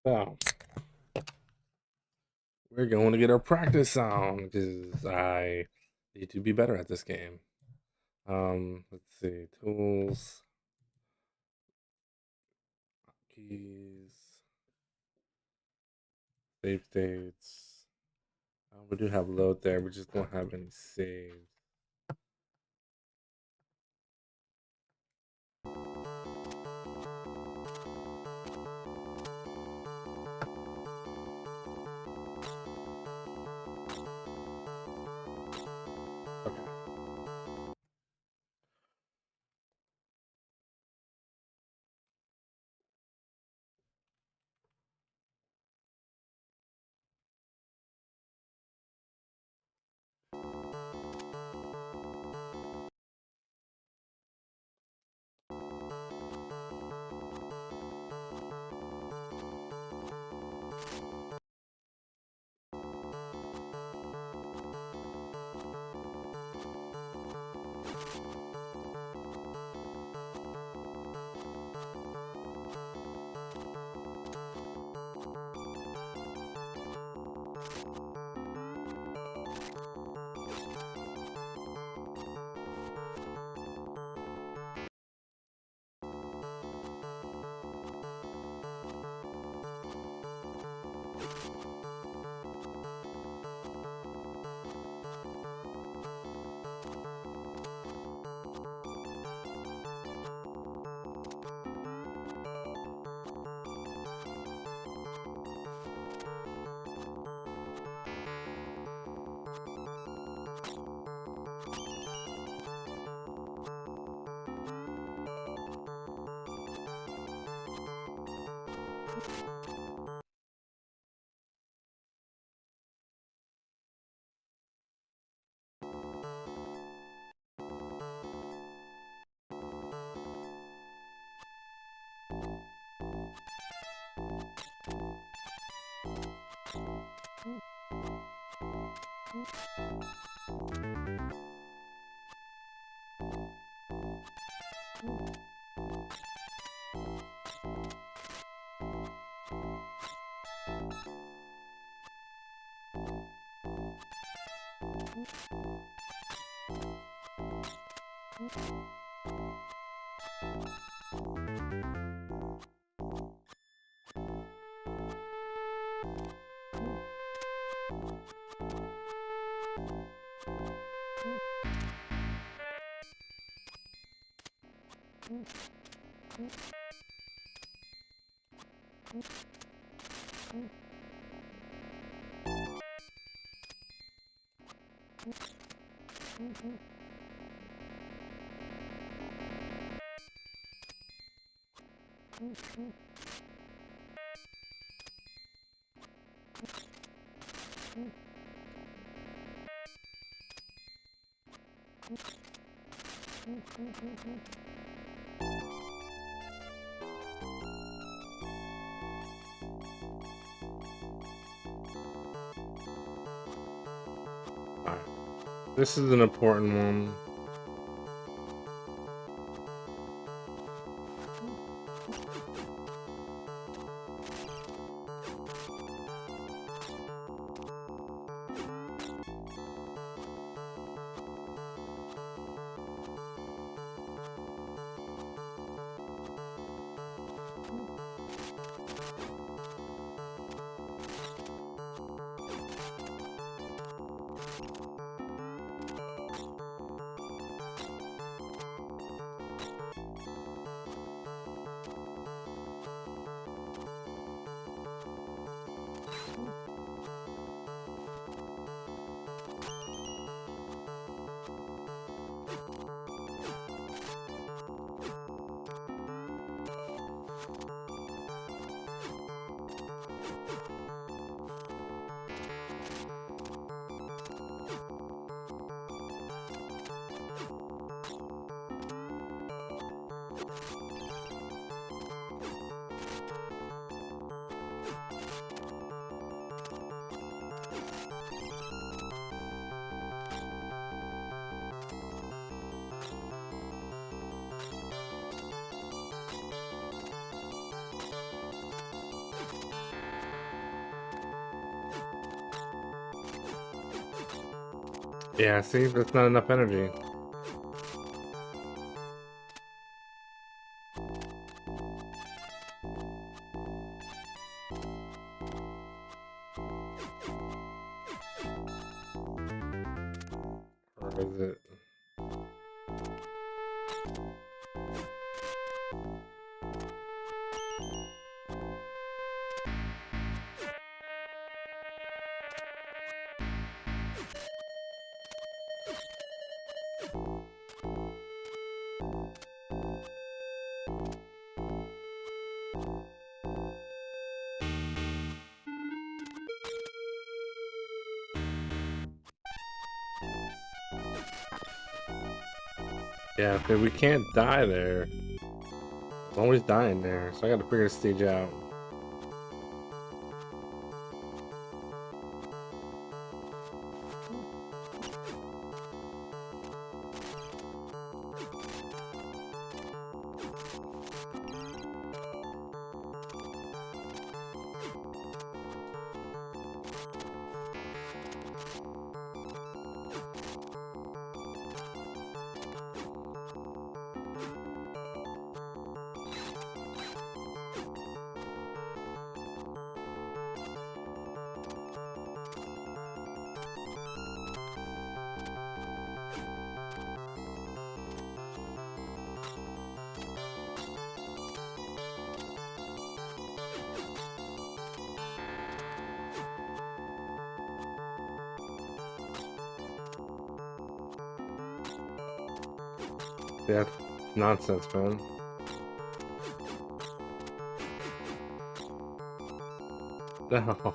So we're going to get our practice on because I need to be better at this game. Let's see, tools, keys, save states. We do have load there, we just don't have any saves. Okay. All right. This is an important one. Yeah, see, that's not enough energy. Or is it? Yeah, but we can't die there. I'm always dying there, so I gotta figure this stage out. Yeah, nonsense, man. No.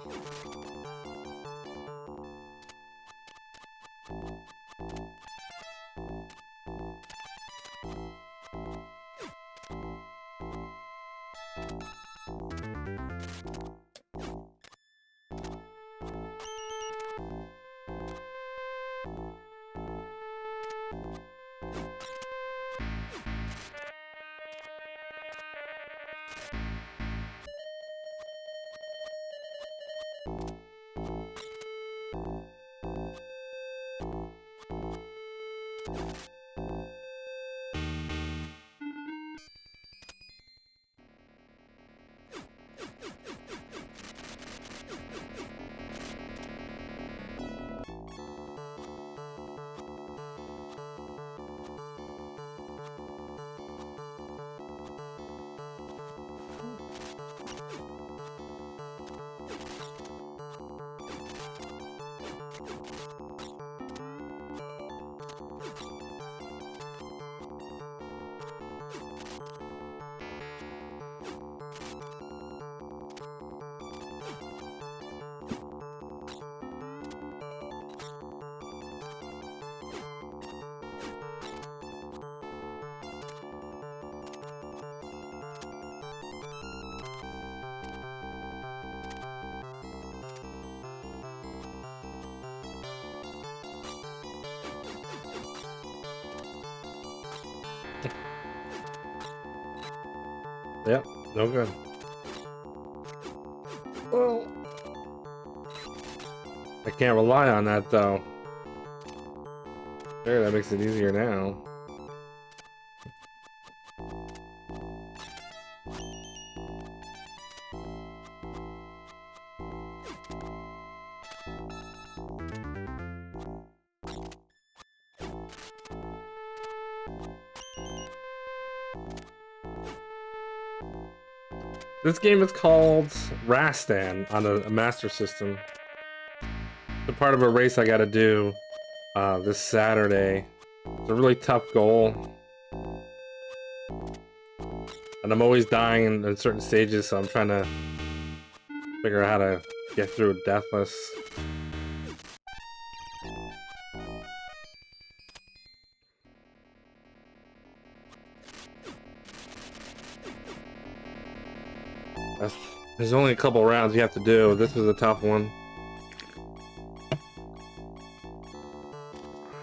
Yep, no good. Well, I can't rely on that though. There, that makes it easier now. This game is called Rastan on a Master System. It's a part of a race I gotta do this Saturday. It's a really tough goal. And I'm always dying in certain stages, so I'm trying to figure out how to get through it deathless. There's only a couple rounds you have to do. This is a tough one.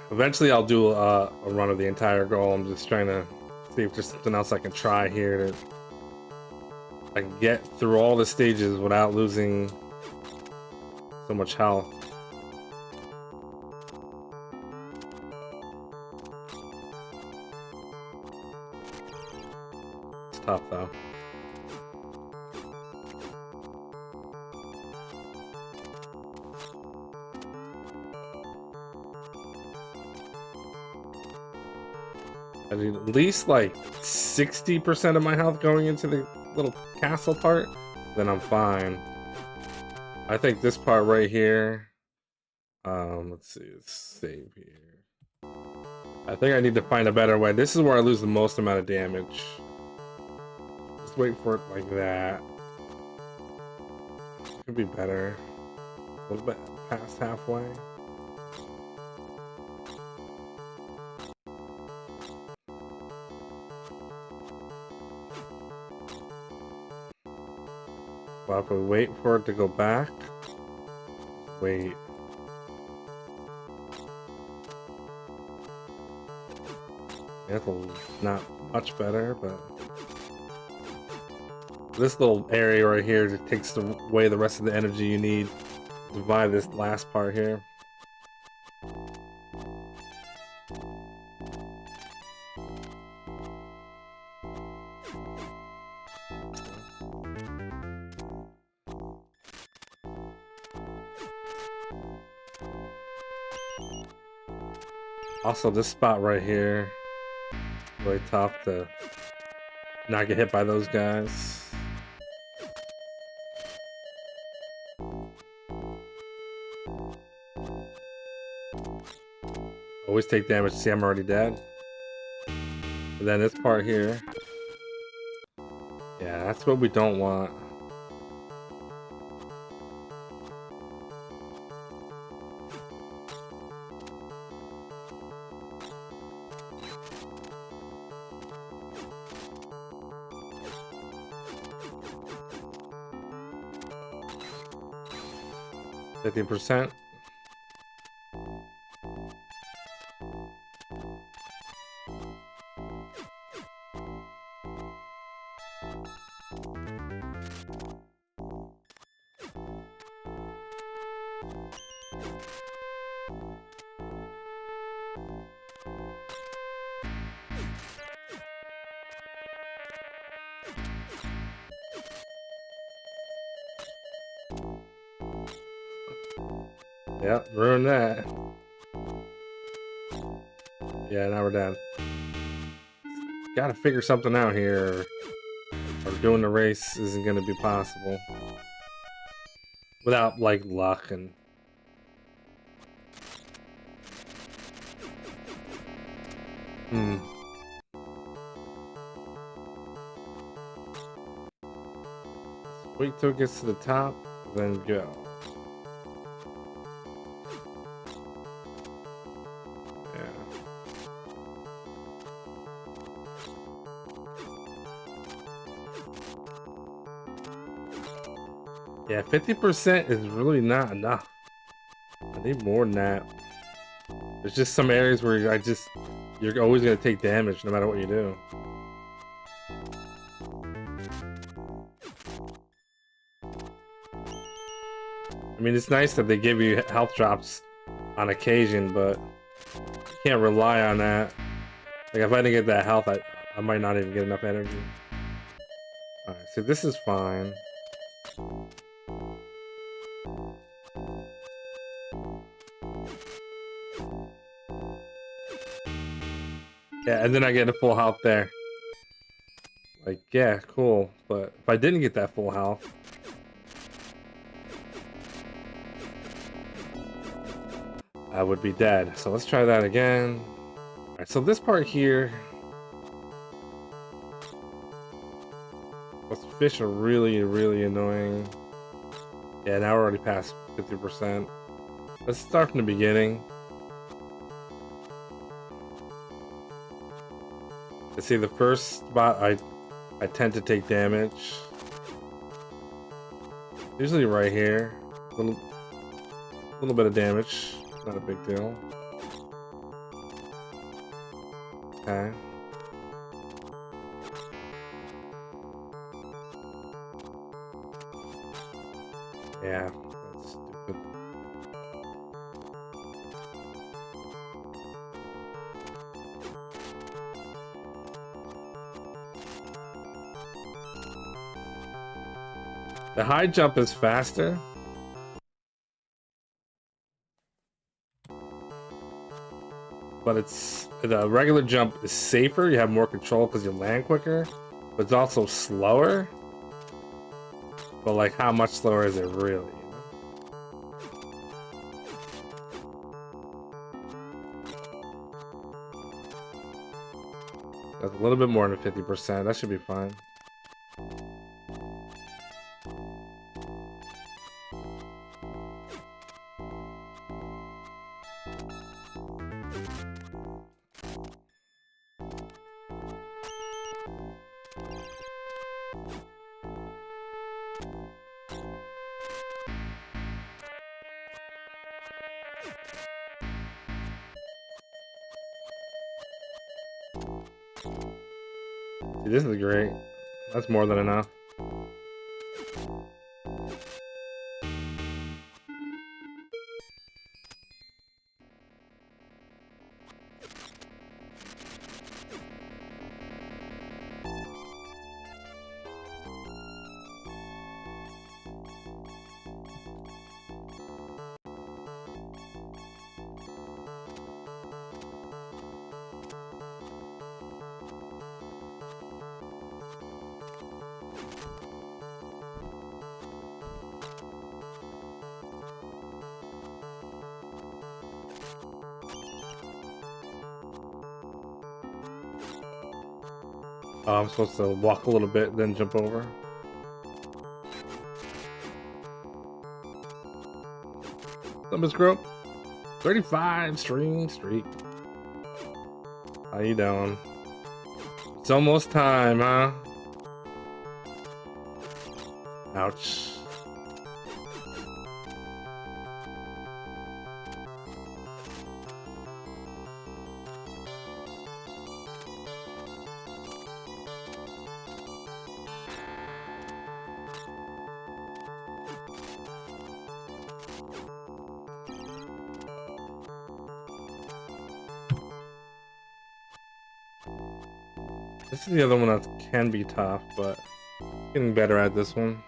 Eventually I'll do a run of the entire goal. I'm just trying to see if there's something else I can try here to I can get through all the stages without losing so much health. tough though. I need at least like 60% of my health going into the little castle part, then I'm fine. I think this part right here, let's see, let's save here. I think I need to find a better way. This is where I lose the most amount of damage. Just wait for it like that. Could be better. A little bit past halfway. Well, if we wait for it to go back, wait. That's not much better, but this little area right here just takes away the rest of the energy you need to survive this last part here. Also, this spot right here, really tough to not get hit by those guys. Always take damage. See, I'm already dead. And then this part here, yeah, that's what we don't want. %. Yep, ruined that. Yeah, now we're done. Gotta figure something out here, or doing the race isn't gonna be possible without like luck and wait till it gets to the top, then go. Yeah, 50% is really not enough. I need more than that. There's just some areas where you're always gonna take damage no matter what you do. I mean, it's nice that they give you health drops on occasion, but you can't rely on that. Like, if I didn't get that health, I might not even get enough energy. Alright, so this is fine. Yeah, and then I get a full health there. Like, yeah, cool. But if I didn't get that full health, I would be dead. So let's try that again. Alright, so this part here, those fish are really, really annoying. Yeah, now we're already past 50%. Let's start from the beginning. Let's see, the first spot I tend to take damage. Usually right here. Little bit of damage. Not a big deal. Okay. Yeah, that's stupid. The high jump is faster. But the regular jump is safer. You have more control because you land quicker. But it's also slower. But like, how much slower is it really? That's a little bit more than 50%. That should be fine. See, this is great. That's more than enough. Oh, I'm supposed to walk a little bit, then jump over. What's up, Miss Grope? 35 stream streak. How you doing? It's almost time, huh? Ouch. This is the other one that can be tough, but getting better at this one.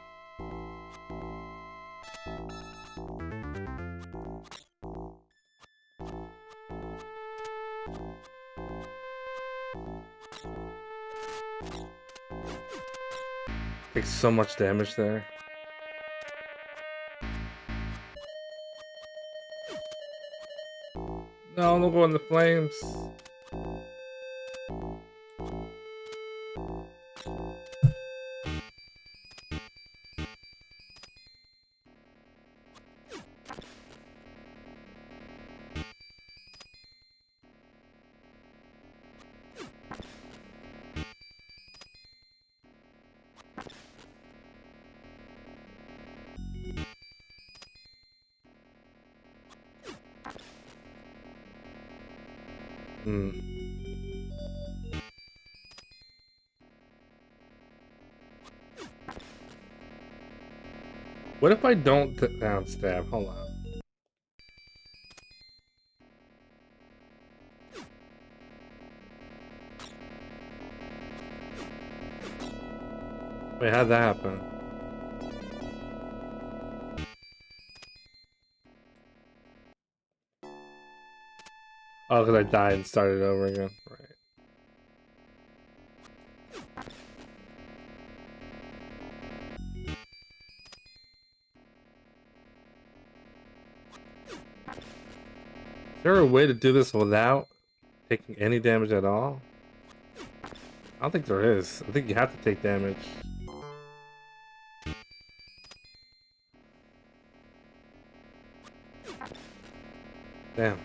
Takes so much damage there. No, don't go in the flames. What if I don't down stab? Hold on. Wait, how'd that happen? Oh, because I died and started over again. Right. Is there a way to do this without taking any damage at all? I don't think there is. I think you have to take damage. Damn.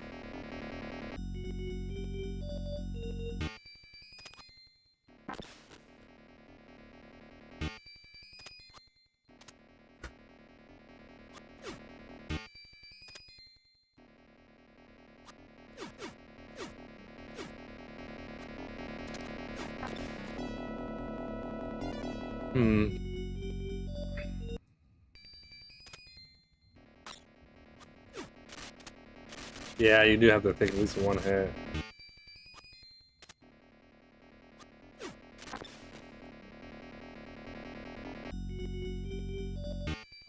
Yeah, you do have to take at least one hit.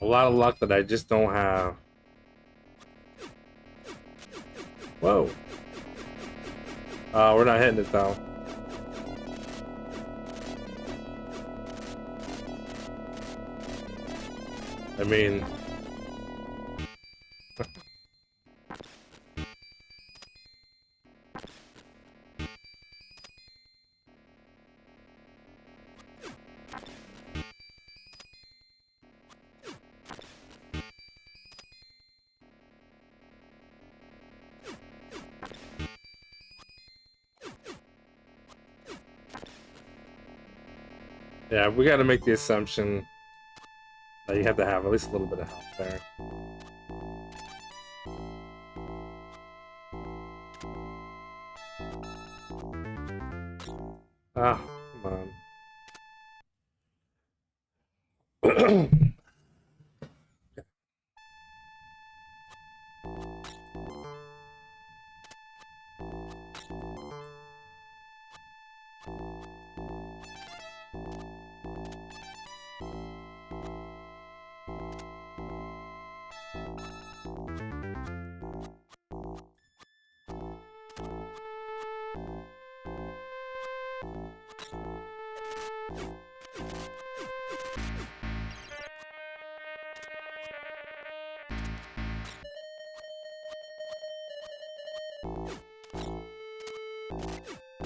A lot of luck that I just don't have. Whoa. We're not hitting it though. I mean... Yeah, we gotta make the assumption that you have to have at least a little bit of health there. Ah, come on.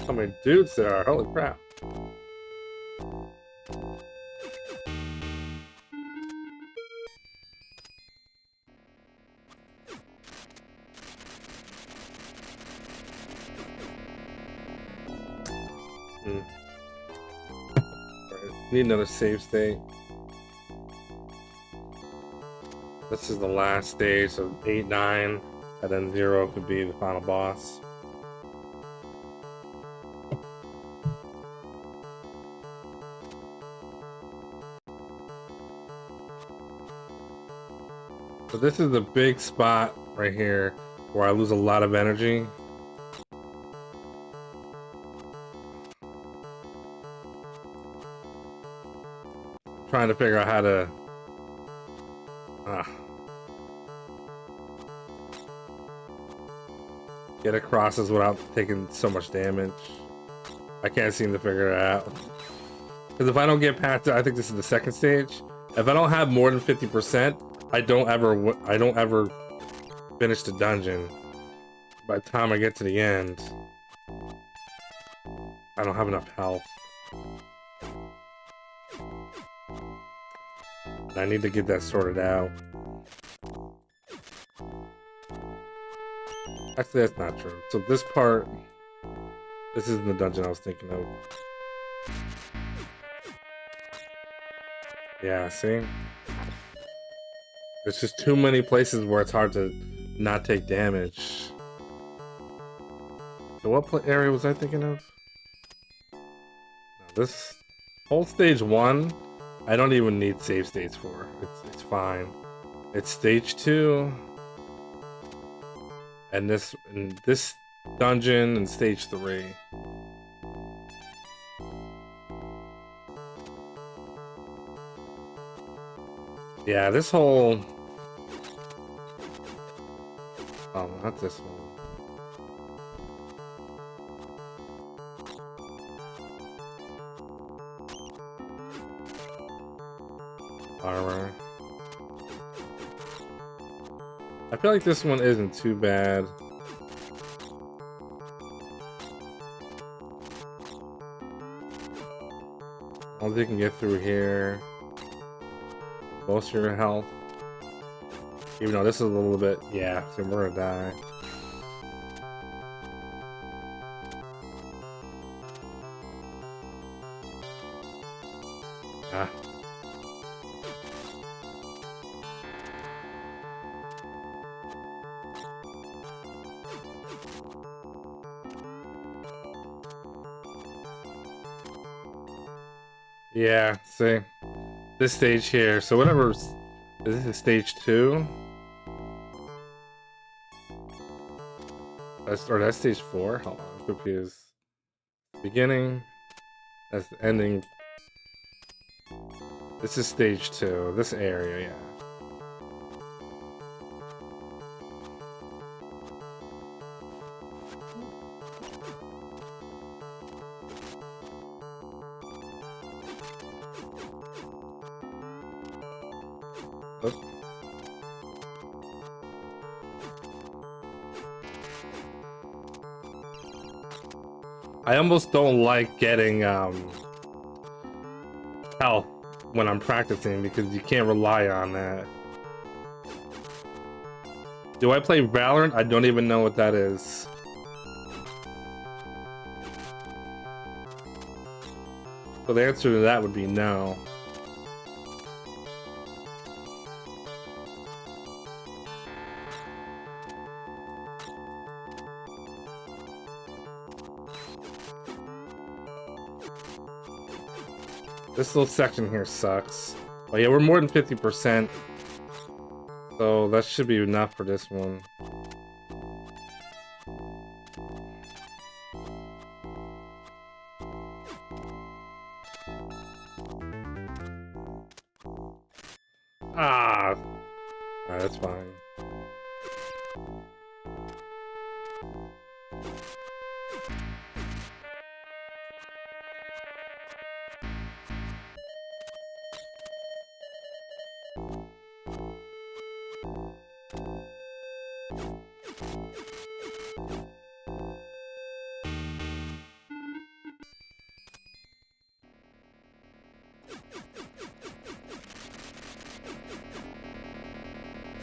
How many dudes there are? Holy crap. Right. Need another save state. This is the last stage, so 8, 9, and then 0 could be the final boss. So this is the big spot right here where I lose a lot of energy. Trying to figure out how to get across this without taking so much damage. I can't seem to figure it out. Because if I don't get past it, I think this is the second stage. If I don't have more than 50%, I don't ever finish the dungeon. By the time I get to the end, I don't have enough health. I need to get that sorted out. Actually, that's not true. So this part, this isn't the dungeon I was thinking of. Yeah, see? There's just too many places where it's hard to not take damage. So what area was I thinking of? No, this whole stage 1, I don't even need save states for. It's fine. It's stage 2, and this dungeon, and stage 3. Yeah, this whole... Oh, not this one. Armor. I feel like this one isn't too bad. Once you can get through here. Most of your health. Even though this is a little bit, yeah, so we're gonna die. Ah. Yeah, see? This stage here, so whatever, is this stage 2? That's stage 4? Hold on, I'm confused. Beginning, that's the ending. This is stage 2, this area, yeah. Oh. I almost don't like getting health when I'm practicing because you can't rely on that. Do I play Valorant? I don't even know what that is. So the answer to that would be no. This little section here sucks. But yeah, we're more than 50%. So that should be enough for this one. Ah! Alright, that's fine.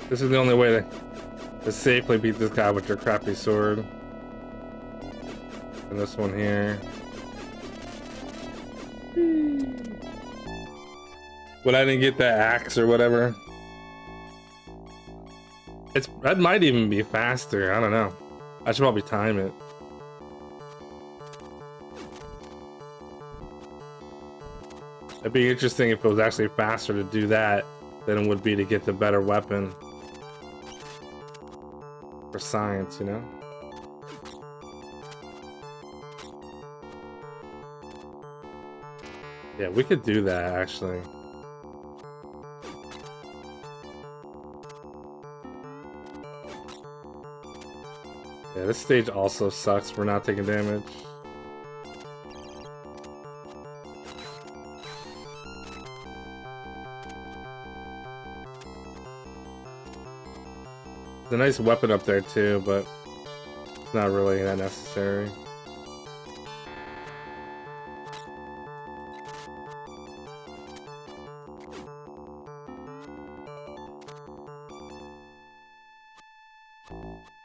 This is the only way to safely beat this guy with your crappy sword. And this one here. When I didn't get that axe or whatever. That might even be faster, I don't know. I should probably time it. It'd be interesting if it was actually faster to do that than it would be to get the better weapon. For science, you know? Yeah, we could do that, actually. Yeah, this stage also sucks for not taking damage. There's a nice weapon up there too, but it's not really that necessary.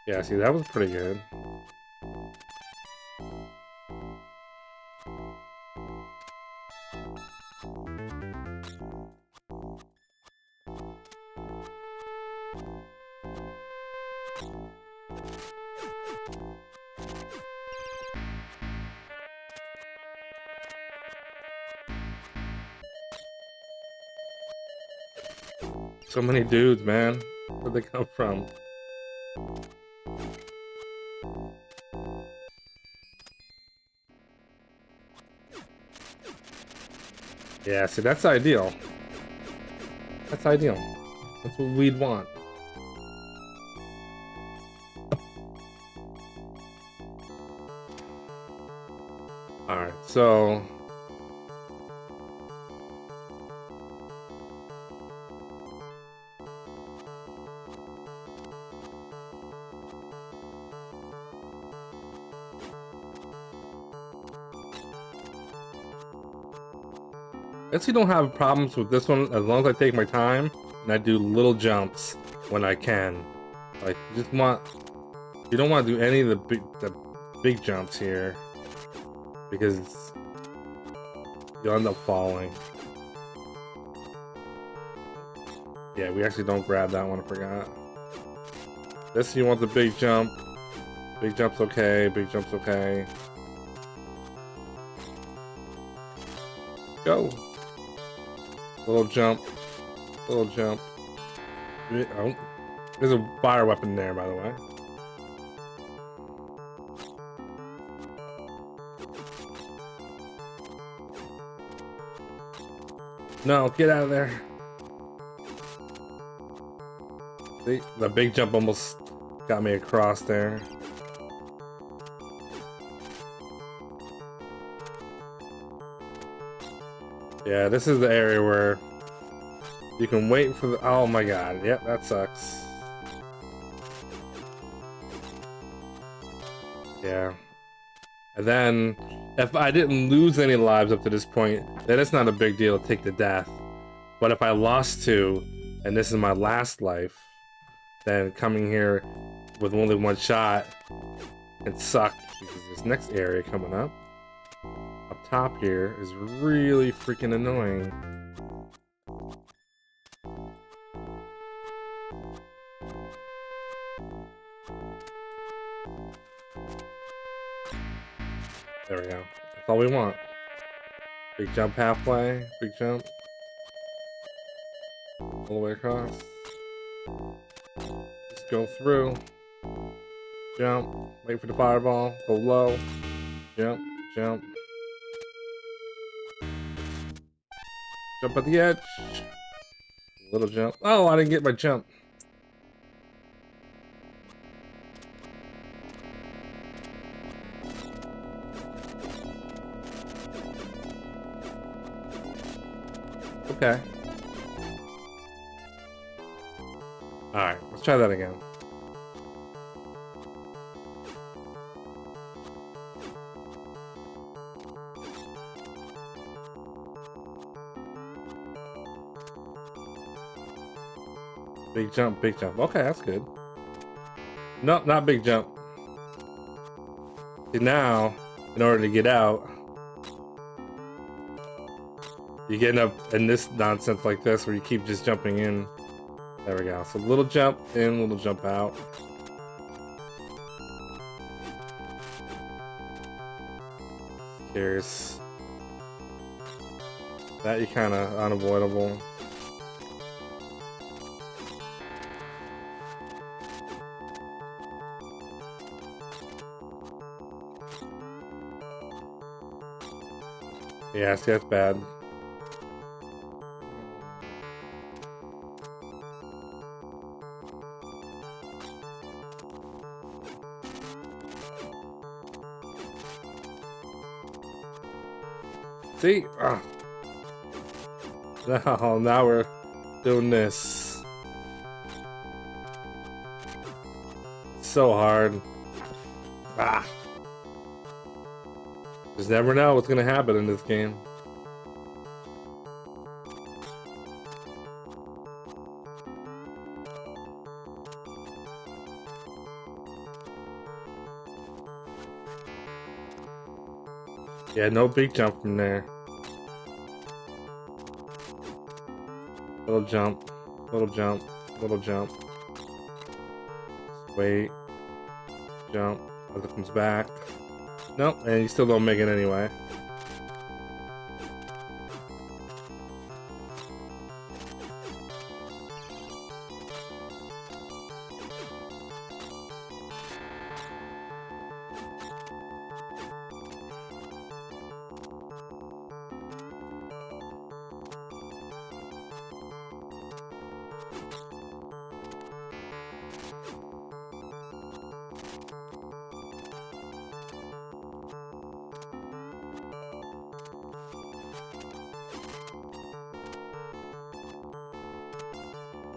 Yeah, see, that was pretty good. So many dudes, man. Where'd they come from? Yeah, see, that's ideal. That's ideal. That's what we'd want. Alright, so... I guess you don't have problems with this one as long as I take my time and I do little jumps when I can. Like, you don't want to do any of the big jumps here because you'll end up falling. Yeah, we actually don't grab that one, I forgot. This, you want the big jump. Big jump's okay, big jump's okay. Go. Little jump. Little jump. Oh, there's a fire weapon there, by the way. No, get out of there. See, the big jump almost got me across there. Yeah, this is the area where You can wait for the... Oh my god. Yep, that sucks. Yeah. And then, if I didn't lose any lives up to this point, then it's not a big deal to take the death. But if I lost 2, and this is my last life, then coming here with only 1 shot can suck, because this next area coming up top here is really freaking annoying. There we go. That's all we want. Big jump halfway, big jump. All the way across. Just go through. Jump. Wait for the fireball. Go low. Jump. Jump. Jump at the edge. Little jump. Oh, I didn't get my jump. Okay. Alright, let's try that again. Big jump, big jump. Okay, that's good. No, not big jump. See, now, in order to get out, you get up in this nonsense like this where you keep just jumping in. There we go. So little jump in, little jump out. Here's that, you kind of unavoidable. Yeah, see, that's bad. See? Ah. Now we're doing this. It's so hard. Ah. Just never know what's gonna happen in this game. Yeah, no big jump from there. Little jump, little jump, little jump. Just wait. Jump as it comes back. Nope, and you still don't make it anyway.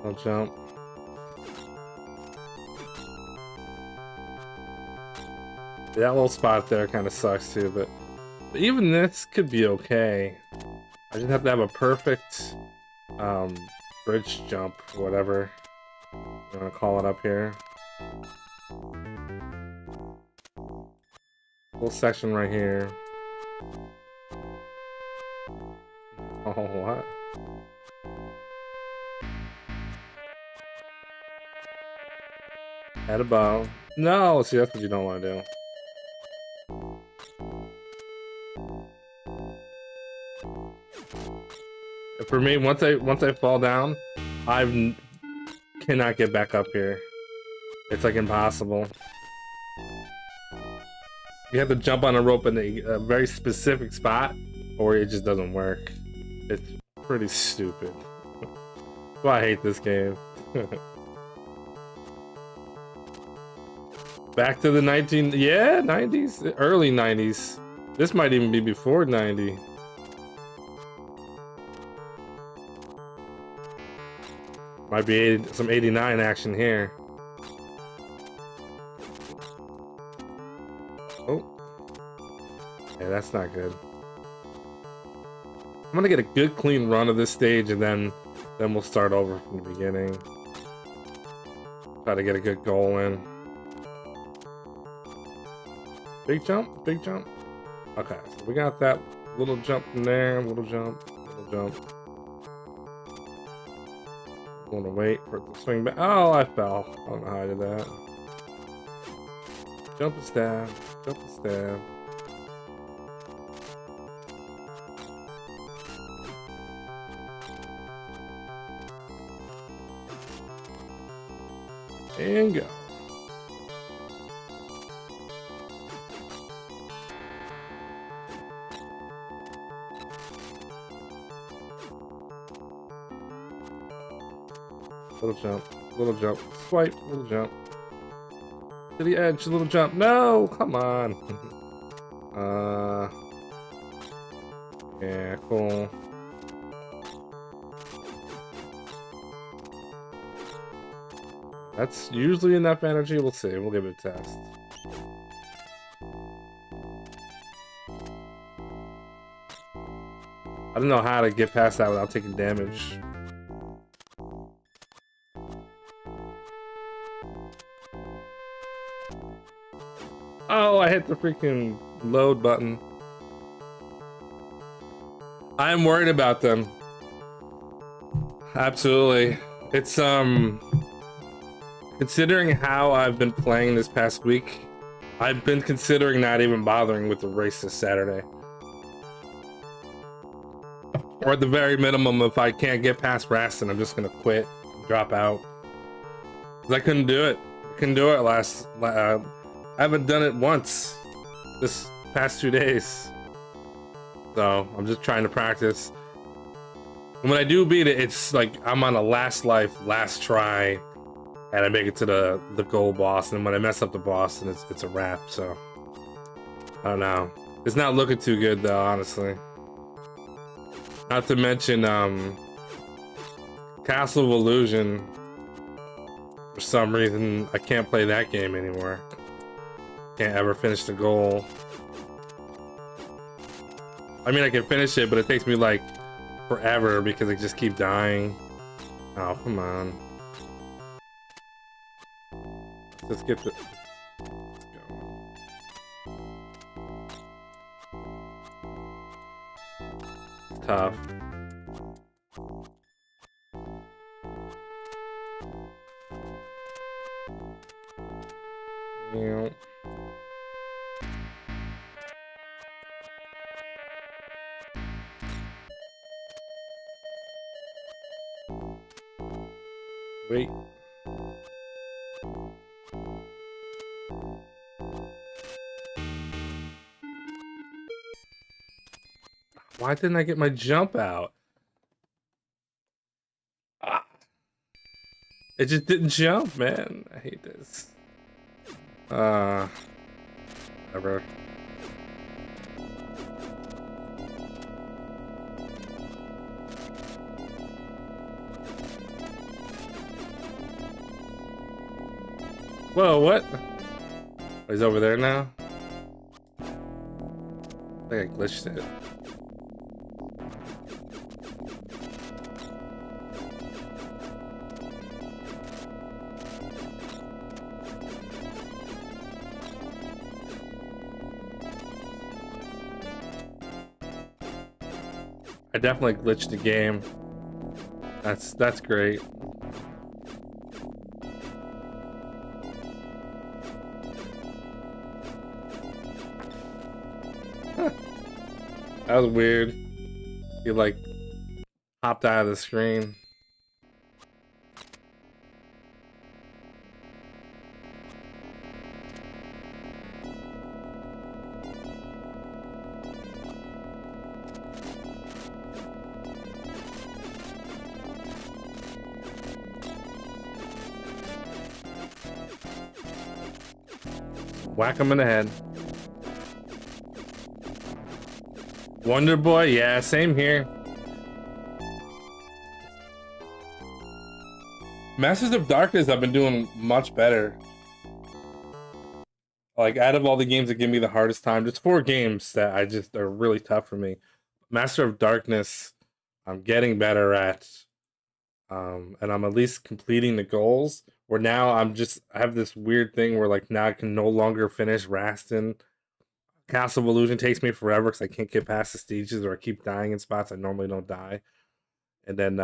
I'll jump. That little spot there kind of sucks too, but even this could be okay. I just have to have a perfect bridge jump, whatever I'm gonna call it up here. Little section right here. Oh, what? Head above. No, see, that's what you don't want to do. For me, once I fall down, I cannot get back up here. It's like impossible. You have to jump on a rope in a very specific spot, or it just doesn't work. It's pretty stupid. That's why I hate this game. Back to the 90s, early 90s. This might even be before 90. Might be some 89 action here. Oh. Yeah, that's not good. I'm gonna get a good clean run of this stage and then we'll start over from the beginning. Try to get a good goal in. Big jump, big jump. Okay, so we got that little jump from there, little jump, little jump. I want to wait for it to swing back. Oh, I fell. I don't know how I did that. Jump and stab, jump and stab. And go. Little jump, swipe, little jump. To the edge, little jump. No, come on. Yeah, cool. That's usually enough energy. We'll see. We'll give it a test. I don't know how to get past that without taking damage. Oh, I hit the freaking load button. I'm worried about them. Absolutely. It's, considering how I've been playing this past week, I've been considering not even bothering with the race this Saturday. Or at the very minimum, if I can't get past Rastan, I'm just gonna quit, drop out. 'Cause I couldn't do it. I couldn't do it I haven't done it once this past 2 days. So I'm just trying to practice. And when I do beat it, it's like I'm on a last life, last try, and I make it to the goal boss. And when I mess up the boss, then it's a wrap. So I don't know. It's not looking too good though, honestly. Not to mention Castle of Illusion. For some reason, I can't play that game anymore. Can't ever finish the goal. I mean, I can finish it, but it takes me like forever because I just keep dying. Oh, come on. Let's get the... Let's go. It's tough. Yeah. Wait. Why didn't I get my jump out? Ah. It just didn't jump, man. I hate this. Whatever. Whoa, what? Oh, he's over there now? I think I glitched it. I definitely glitched the game. That's great. That was weird. He like hopped out of the screen. Whack him in the head. Wonder Boy, yeah, same here. Masters of Darkness, I've been doing much better. Like, out of all the games that give me the hardest time, there's 4 games that I just are really tough for me. Master of Darkness, I'm getting better at, and I'm at least completing the goals. Where now I have this weird thing where like now I can no longer finish Rastan. Castle of Illusion takes me forever because I can't get past the stages or I keep dying in spots I normally don't die. And then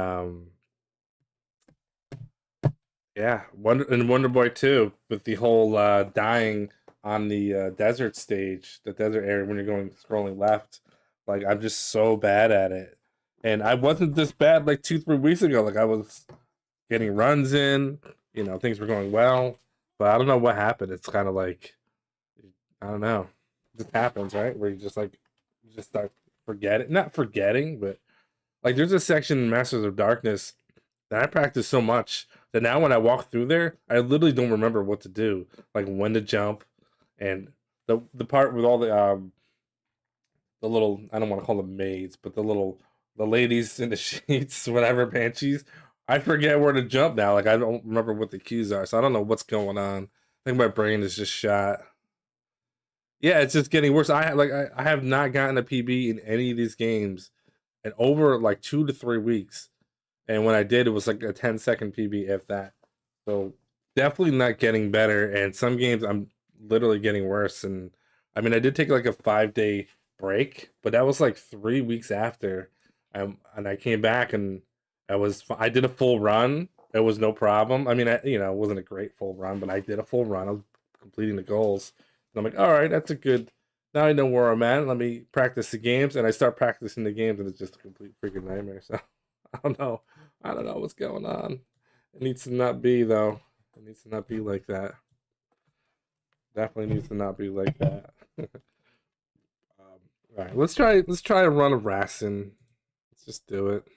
yeah, Wonder Boy 2 with the whole dying on the desert stage, the desert area when you're going scrolling left. Like I'm just so bad at it. And I wasn't this bad like 2-3 weeks ago. Like I was getting runs in, things were going well. But I don't know what happened. It's kind of like I don't know. It just happens, right? Where you just start forgetting, not forgetting, but like there's a section in Masters of Darkness that I practice so much that now when I walk through there, I literally don't remember what to do, like when to jump, and the part with all the little, I don't want to call them maids, but the ladies in the sheets, whatever, banshees. I forget where to jump now. Like I don't remember what the cues are, so I don't know what's going on. I think my brain is just shot. Yeah, it's just getting worse. I have not gotten a PB in any of these games in over like 2 to 3 weeks. And when I did, it was like a 10-second PB, if that. So definitely not getting better. And some games I'm literally getting worse. And I mean, I did take like a 5-day break, but that was like 3 weeks after. And I came back and I did a full run. It was no problem. I mean, it wasn't a great full run, but I did a full run. I was completing the goals. And I'm like, all right, that's a good. Now I know where I'm at. Let me practice the games, and I start practicing the games, and it's just a complete freaking nightmare. So I don't know. I don't know what's going on. It needs to not be though. It needs to not be like that. Definitely needs to not be like that. All right, let's try a run of Rastan. Let's just do it.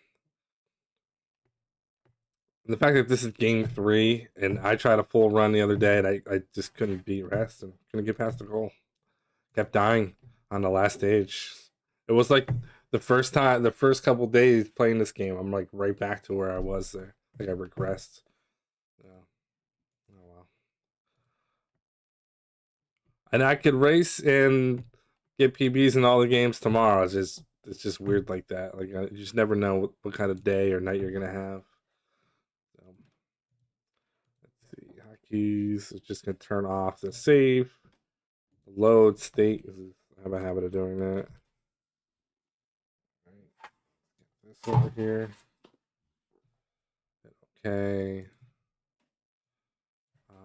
And the fact that this is game 3 and I tried a full run the other day and I just couldn't beat Rastan. Couldn't get past the goal. Kept dying on the last stage. It was like the first couple days playing this game, I'm like right back to where I was there. Like I regressed. Yeah. Oh well. And I could race and get PBs in all the games tomorrow. It's just weird like that. Like you just never know what kind of day or night you're gonna have. So, let's see. Hotkeys. It's just gonna turn off the save, load state. I have a habit of doing that. This over here. Okay.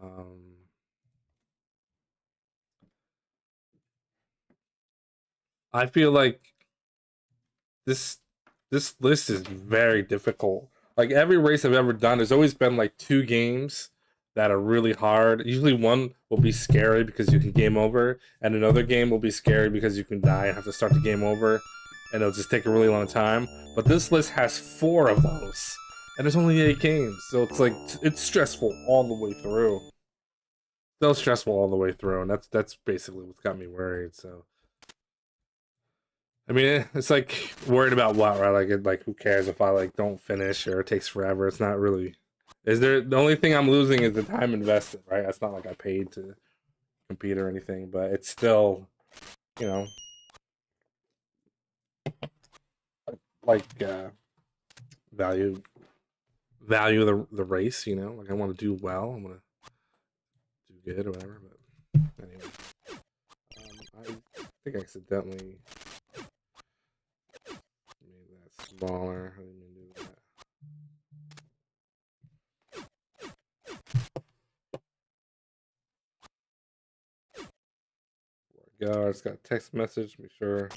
Um, I feel like this this list is very difficult. Like every race I've ever done, there's always been like 2 games that are really hard. Usually one will be scary because you can game over, and another game will be scary because you can die and have to start the game over, and it'll just take a really long time. But this list has 4 of those, and there's only 8 games, so it's like it's stressful all the way through. So stressful all the way through, and that's basically what's got me worried. So I mean, it's like worried about what, right? Like who cares if I like don't finish or it takes forever? It's not really. Is there the only thing I'm losing is the time invested, right? It's not like I paid to compete or anything, but it's still, you know, like value value the race. Like I want to do well. I want to do good or whatever. But anyway, I think I accidentally made that smaller. I didn't mean to do that. Go. It's got a text message. Be sure. Okay,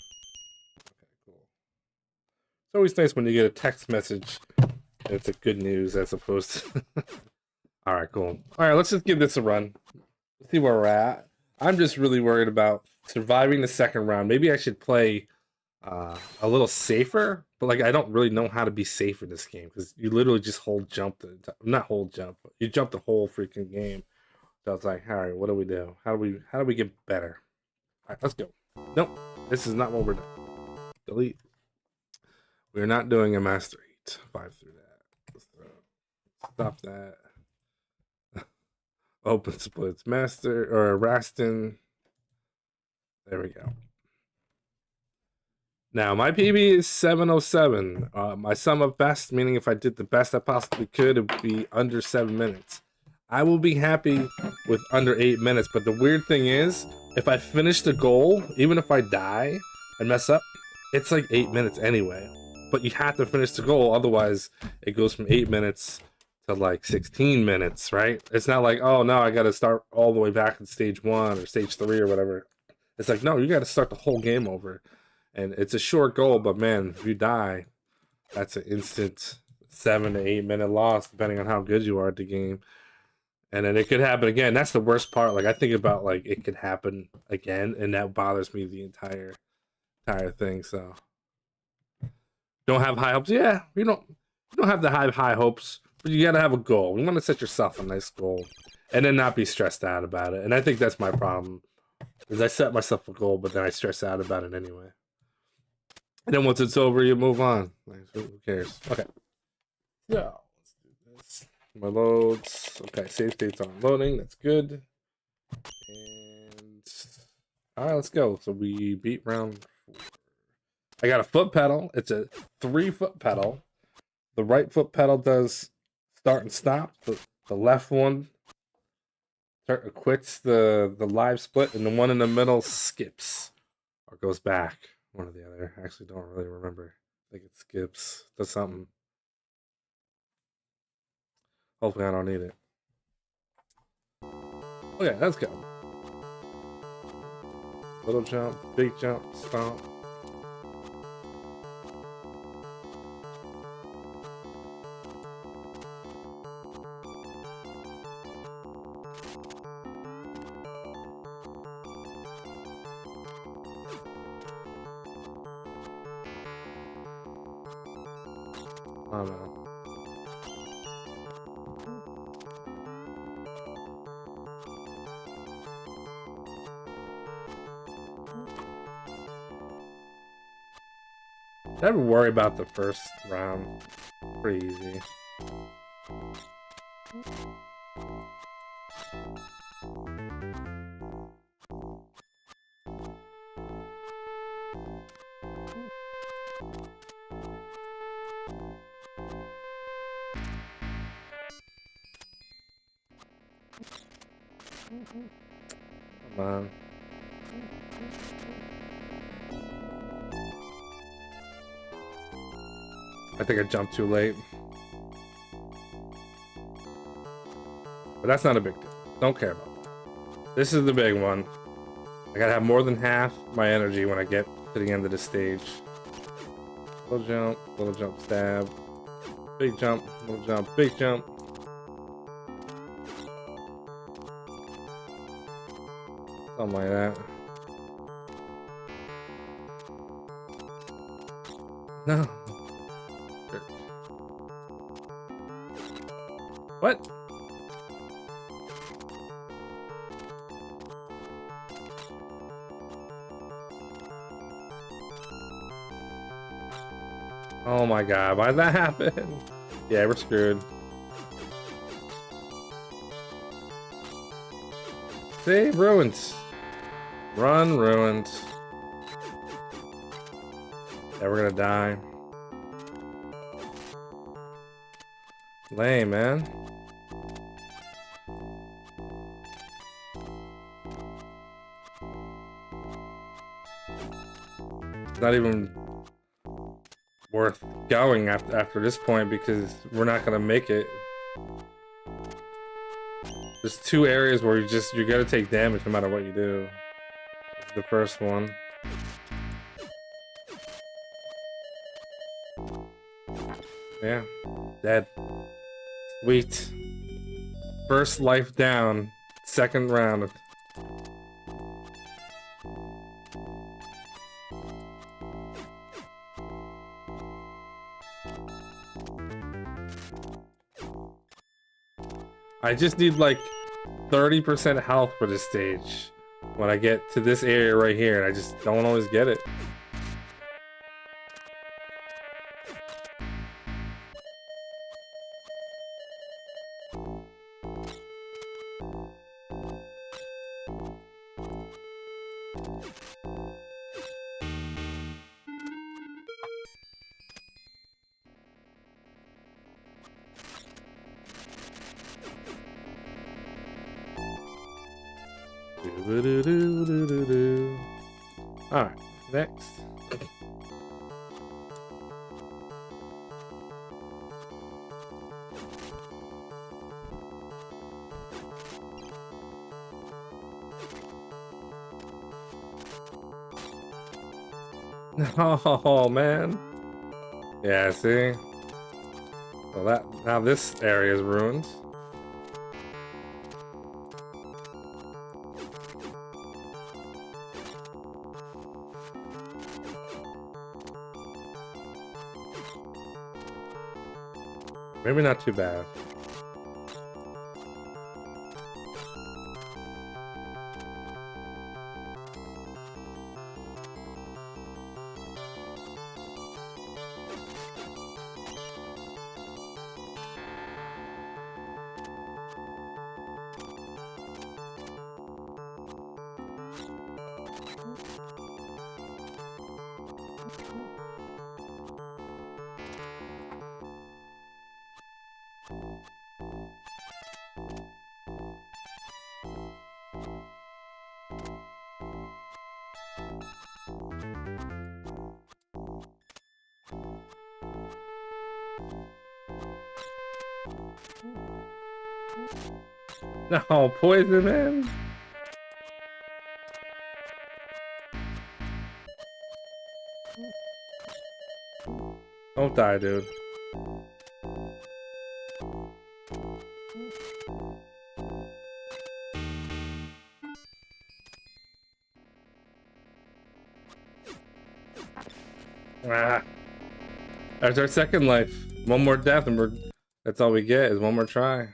cool. It's always nice when you get a text message. It's a good news as opposed to. All right, cool. All right, let's just give this a run. Let's see where we're at. I'm just really worried about surviving the second round. Maybe I should play a little safer, but like I don't really know how to be safe in this game because you literally just hold jump not hold jump, but you jump the whole freaking game. So it's like, all right, what do we do? How do we get better? All right, let's go. Nope, this is not what we're doing. Delete. We're not doing a Master 8. 5 through that. Stop that. Open splits. Master or Rastan. There we go. Now, my PB is 707. My sum of best, meaning if I did the best I possibly could, it would be under 7 minutes. I will be happy with under 8 minutes, but the weird thing is, if I finish the goal, even if I die and mess up, it's like 8 minutes anyway. But you have to finish the goal, otherwise it goes from 8 minutes to like 16 minutes, right? It's not like, oh no, I gotta start all the way back at stage 1 or stage 3 or whatever. It's like, no, you gotta start the whole game over. And it's a short goal, but man, if you die, that's an instant 7 to 8 minute loss, depending on how good you are at the game. And then it could happen again. That's the worst part. Like, I think about, like, it could happen again, and that bothers me the entire thing. So, don't have high hopes. Yeah, you don't have the high hopes, but you gotta have a goal. You want to set yourself a nice goal, and then not be stressed out about it. And I think that's my problem, is I set myself a goal, but then I stress out about it anyway. And then once it's over, you move on. Like, who cares? Okay. Yeah, let's do this. My loads. Okay, save states on loading. That's good. And all right, let's go. So we beat round 4. I got a foot pedal. It's a 3-foot pedal. The right foot pedal does start and stop. The left one quits the live split, and the one in the middle skips or goes back. One or the other. I actually don't really remember. I think it skips. Does something. Hopefully I don't need it. Okay, let's go. Little jump, big jump, stomp. Oh no. Never worry about the first round. Pretty easy. Come on. I think I jumped too late. But that's not a big deal. Don't care about that. This is the big one. I gotta have more than half my energy when I get to the end of the stage. Little jump, stab. Big jump, little jump, big jump. Something like that. No. What? Oh my god, why'd that happen? Yeah, we're screwed. See? Ruins. Run, ruins. Yeah, we're gonna die. Lame, man. It's not even worth going after this point because we're not gonna make it. There's 2 areas where you're gonna take damage no matter what you do. The first one. Yeah, dead. Sweet. First life down. Second round. I just need like 30% health for this stage when I get to this area right here, and I just don't always get it. Alright, next. Oh man. Yeah, see? Well, now this area is ruined. Maybe not too bad. No, poison, man. Don't die, dude. Ah. There's our second life. One more death and that's all we get is one more try.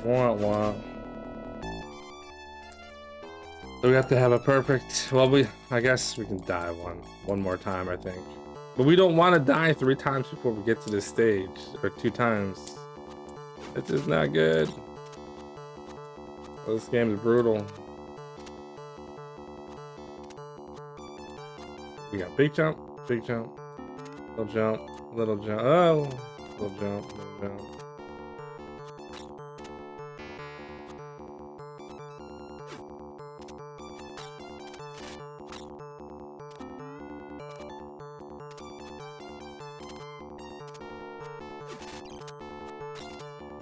Wah, wah. So we have to have a perfect, well, I guess we can die one more time, I think. But we don't want to die 3 times before we get to this stage, or 2 times. This is not good. This game is brutal. We got big jump, little jump, little jump, oh, little jump, little jump.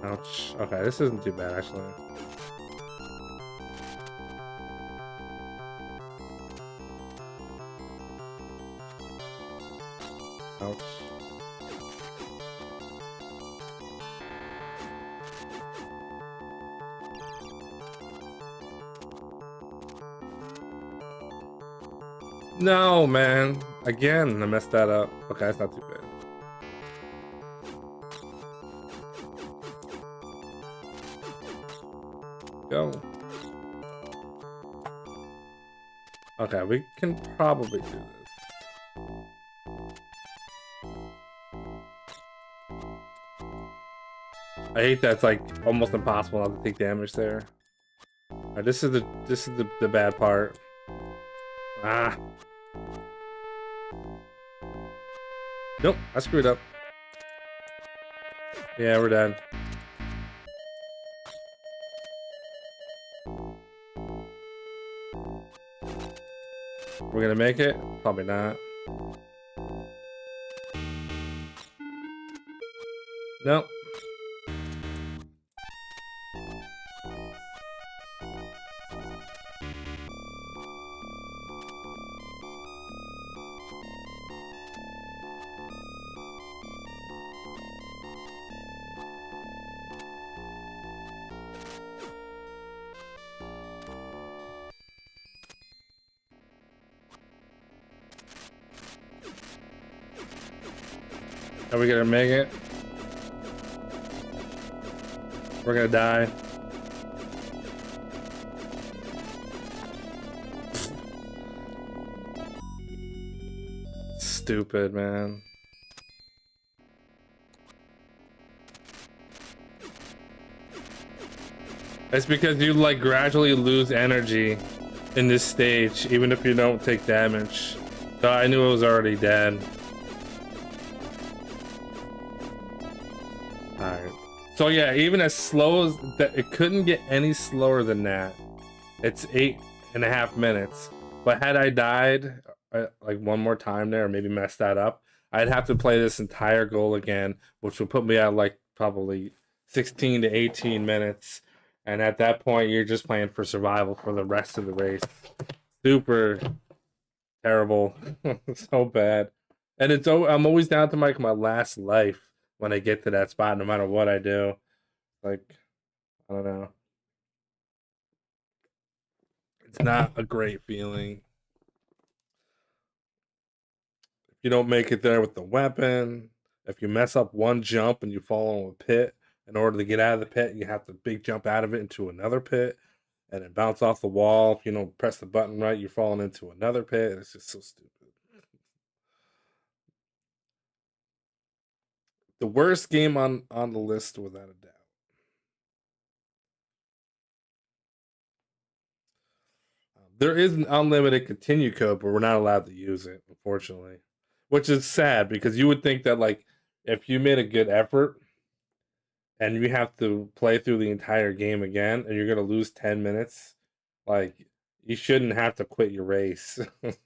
Ouch. Okay, this isn't too bad actually. Ouch. No, man. Again, I messed that up. Okay, that's not too bad. Go. Okay, we can probably do this. I hate that it's like almost impossible not to take damage there. Alright, this is the bad part. Ah. Nope, I screwed up. Yeah, we're dead. We're gonna make it? Probably not. Nope. Are we gonna make it? We're gonna die. Stupid, man. It's because you like gradually lose energy in this stage, even if you don't take damage. So I knew it was already dead. So yeah, even as slow as that, it couldn't get any slower than that. It's 8.5 minutes. But had I died like one more time there, or maybe messed that up, I'd have to play this entire goal again, which would put me at like probably 16 to 18 minutes. And at that point, you're just playing for survival for the rest of the race. Super terrible, so bad. And I'm always down to like my last life when I get to that spot, no matter what I do. Like, I don't know. It's not a great feeling. If you don't make it there with the weapon, if you mess up one jump and you fall in a pit, in order to get out of the pit, you have to big jump out of it into another pit and then bounce off the wall. If you don't press the button right, you're falling into another pit. It's just so stupid. The worst game on the list, without a doubt. There is an unlimited continue code, but we're not allowed to use it, unfortunately. Which is sad because you would think that like if you made a good effort and you have to play through the entire game again and you're gonna lose 10 minutes, like you shouldn't have to quit your race. You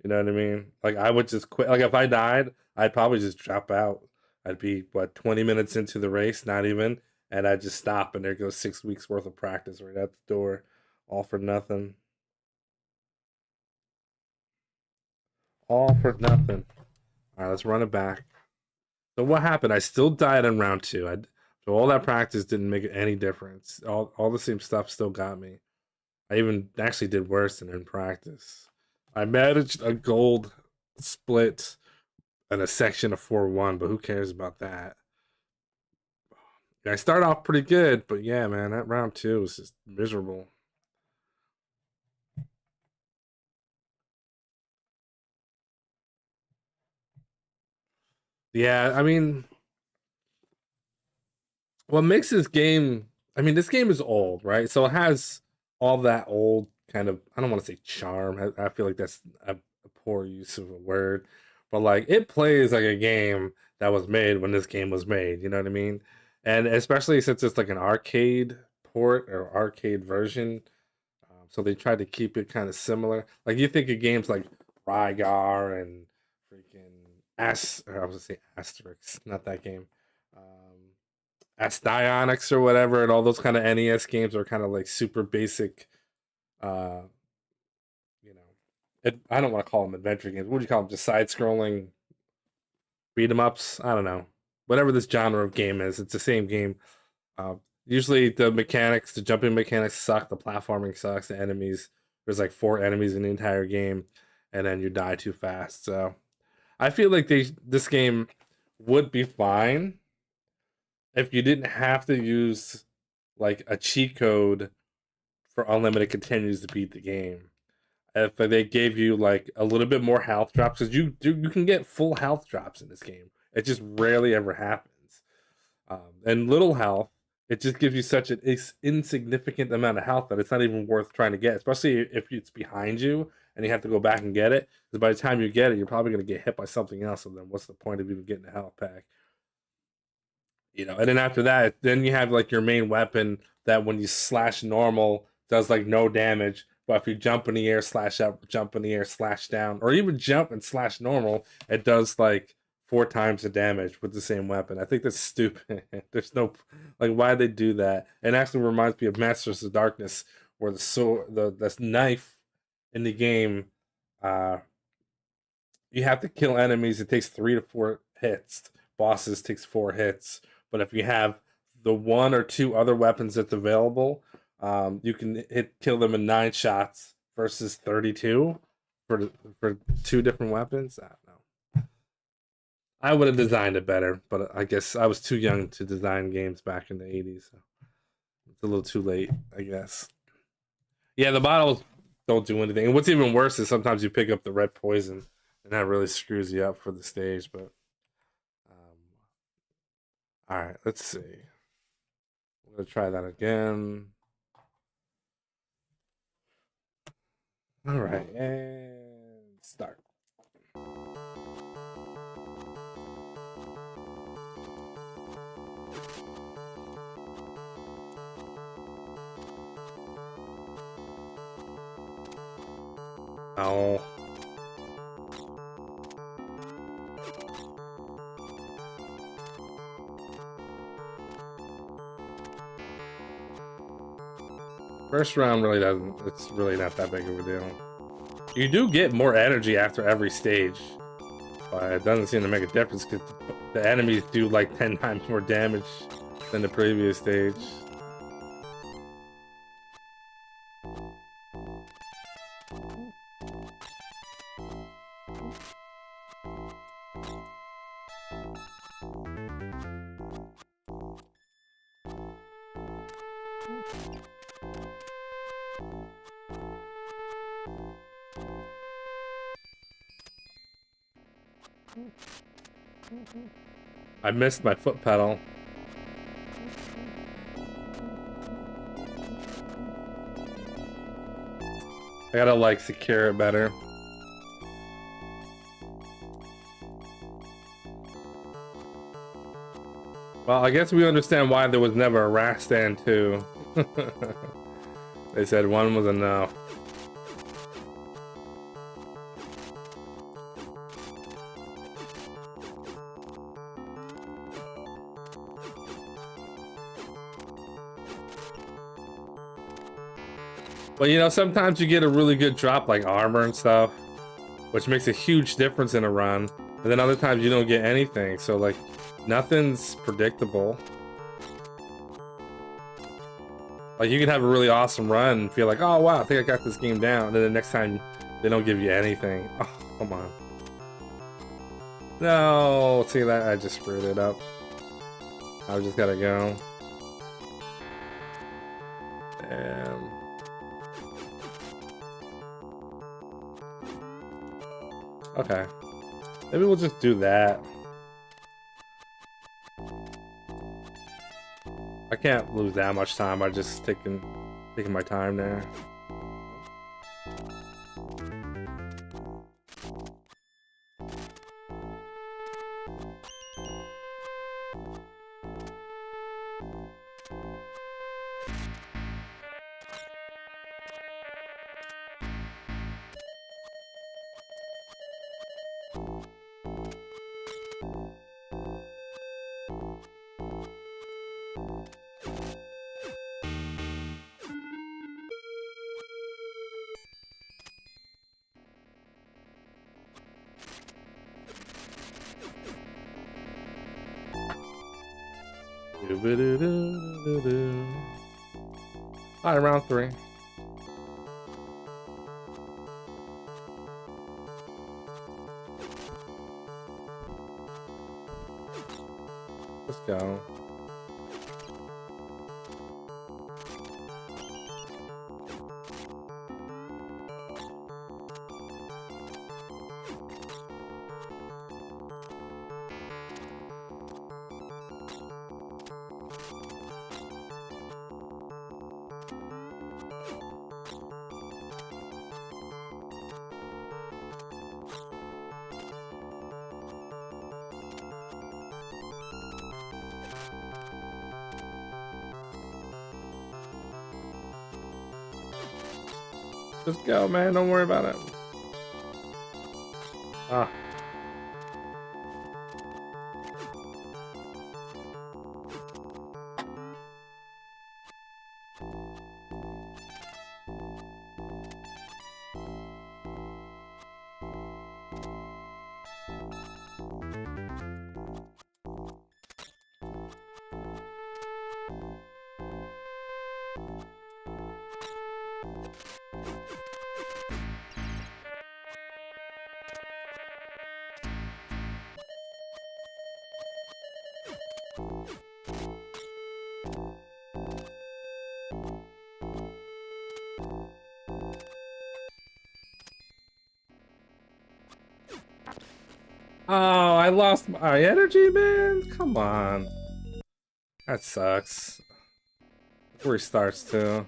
know what I mean? Like I would just quit. Like if I died, I'd probably just drop out. I'd be 20 minutes into the race, not even, and I'd just stop and there goes 6 weeks worth of practice right out the door, all for nothing. All for nothing. All right, let's run it back. So what happened? I still died in round two. So all that practice didn't make any difference. All the same stuff still got me. I even actually did worse than in practice. I managed a gold split and a section of 4-1, but who cares about that? I start off pretty good, but yeah, man, that round two was just miserable. Yeah, I mean, what makes this game? I mean, this game is old, right? So it has all that old kind of. I don't want to say charm. I feel like that's a poor use of a word, but like it plays like a game that was made when this game was made. You know what I mean? And especially since it's like an arcade port or arcade version, so they tried to keep it kind of similar. Like you think of games like Rygar and freaking or I was gonna say Asterix, not that game. Astyonics or whatever, and all those kind of NES games are kind of like super basic. Uh, you know, I don't want to call them adventure games. What do you call them? Just side-scrolling beat 'em ups. I don't know. Whatever this genre of game is, it's the same game. Uh, Usually the mechanics, the jumping mechanics suck. The platforming sucks. The enemies, there's like 4 enemies in the entire game, and then you die too fast. So I feel like this game would be fine if you didn't have to use like a cheat code for unlimited continues to beat the game. If they gave you like a little bit more health drops, because you can get full health drops in this game. It just rarely ever happens. And little health, it just gives you such an insignificant amount of health that it's not even worth trying to get, especially if it's behind you and you have to go back and get it. Because by the time you get it, you're probably going to get hit by something else, and then what's the point of even getting a health pack? And then after that, then you have like your main weapon that when you slash normal does like no damage, but if you jump in the air, slash up, jump in the air, slash down, or even jump and slash normal, it does like 4 times the damage with the same weapon. I think that's stupid. There's no like why they do that. And actually reminds me of Masters of Darkness, where the knife in the game, uh, you have to kill enemies. It takes 3 to 4 hits. Bosses takes 4 hits. But if you have the 1 or 2 other weapons that's available, you can kill them in 9 shots versus 32 for 2 different weapons. I don't know. I would have designed it better, but I guess I was too young to design games back in the 80s. So it's a little too late, I guess. Yeah, the bottles don't do anything. And what's even worse is sometimes you pick up the red poison, and that really screws you up for the stage. But um, all right, let's see. I'm gonna try that again. All right, and start. Ow. First round really doesn't, it's really not that big of a deal. You do get more energy after every stage, but it doesn't seem to make a difference because the enemies do like 10 times more damage than the previous stage. I missed my foot pedal. I gotta like secure it better. Well, I guess we understand why there was never a Rastan 2. They said one was enough. But you know, sometimes you get a really good drop like armor and stuff, which makes a huge difference in a run. And then other times you don't get anything, so like nothing's predictable. Like you can have a really awesome run and feel like, oh wow, I think I got this game down, and then the next time they don't give you anything. Oh, come on. No, see that? I just screwed it up. I just gotta go. Damn. Okay. Maybe we'll just do that. I can't lose that much time by just taking my time there. Alright, round 3. Let's go. Just go, man. Don't worry about it. Ah. Oh, I lost my energy, man. Come on. That sucks. Restarts too.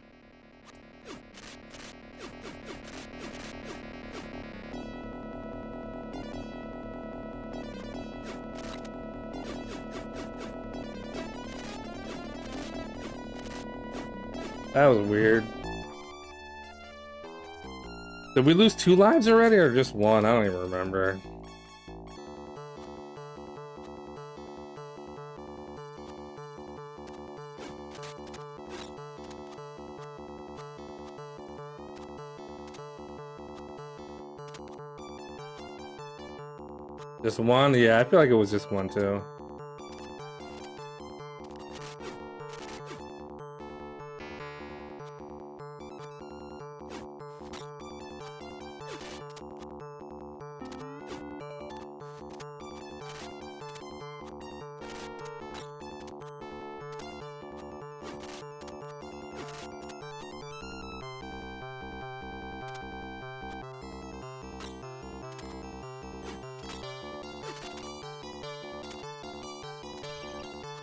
That was weird. Did we lose 2 lives already or just 1? I don't even remember. Just 1? Yeah, I feel like it was just 1 too.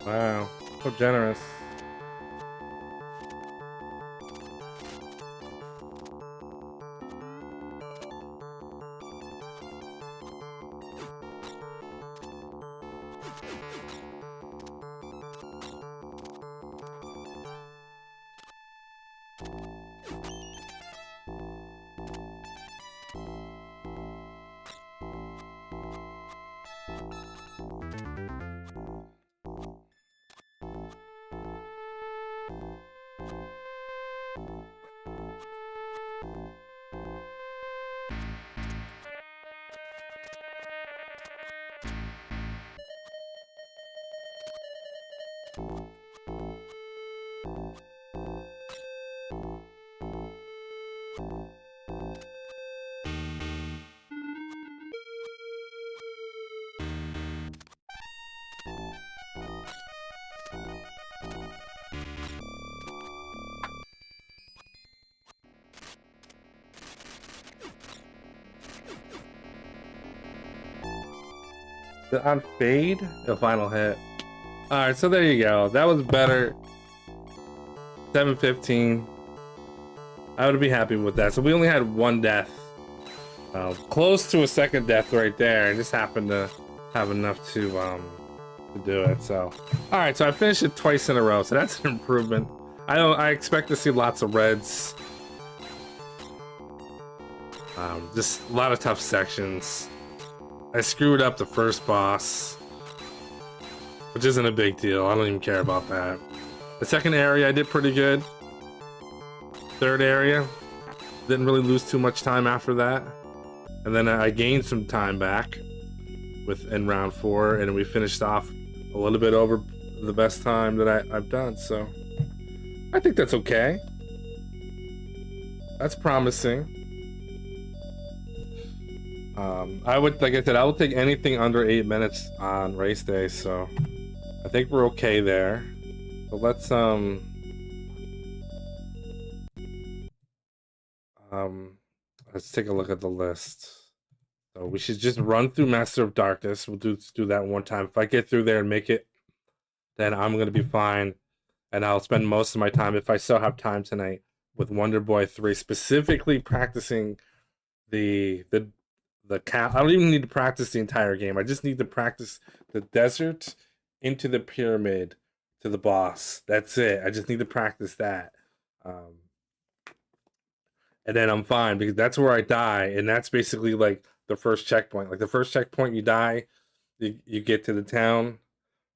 Wow, so generous. On fade, the final hit. All right, so there you go. That was better. 715. I would be happy with that. So we only had 1 death. Close to a second death right there. I just happened to have enough to do it. So, all right. So I finished it twice in a row. So that's an improvement. I expect to see lots of reds. Just a lot of tough sections. I screwed up the first boss, which isn't a big deal. I don't even care about that. The second area I did pretty good. Third area, didn't really lose too much time after that. And then I gained some time back in round 4, and we finished off a little bit over the best time that I've done. So I think that's okay. That's promising. I would, like I said, I would take anything under 8 minutes on race day, so I think we're okay there. So let's take a look at the list. So we should just run through Master of Darkness. We'll do that one time. If I get through there and make it, then I'm gonna be fine, and I'll spend most of my time, if I still have time tonight, with Wonder Boy 3, specifically practicing the cap. I don't even need to practice the entire game. I just need to practice the desert into the pyramid to the boss. That's it. I just need to practice that. And then I'm fine, because that's where I die, and that's basically like the first checkpoint. Like the first checkpoint you die, you get to the town,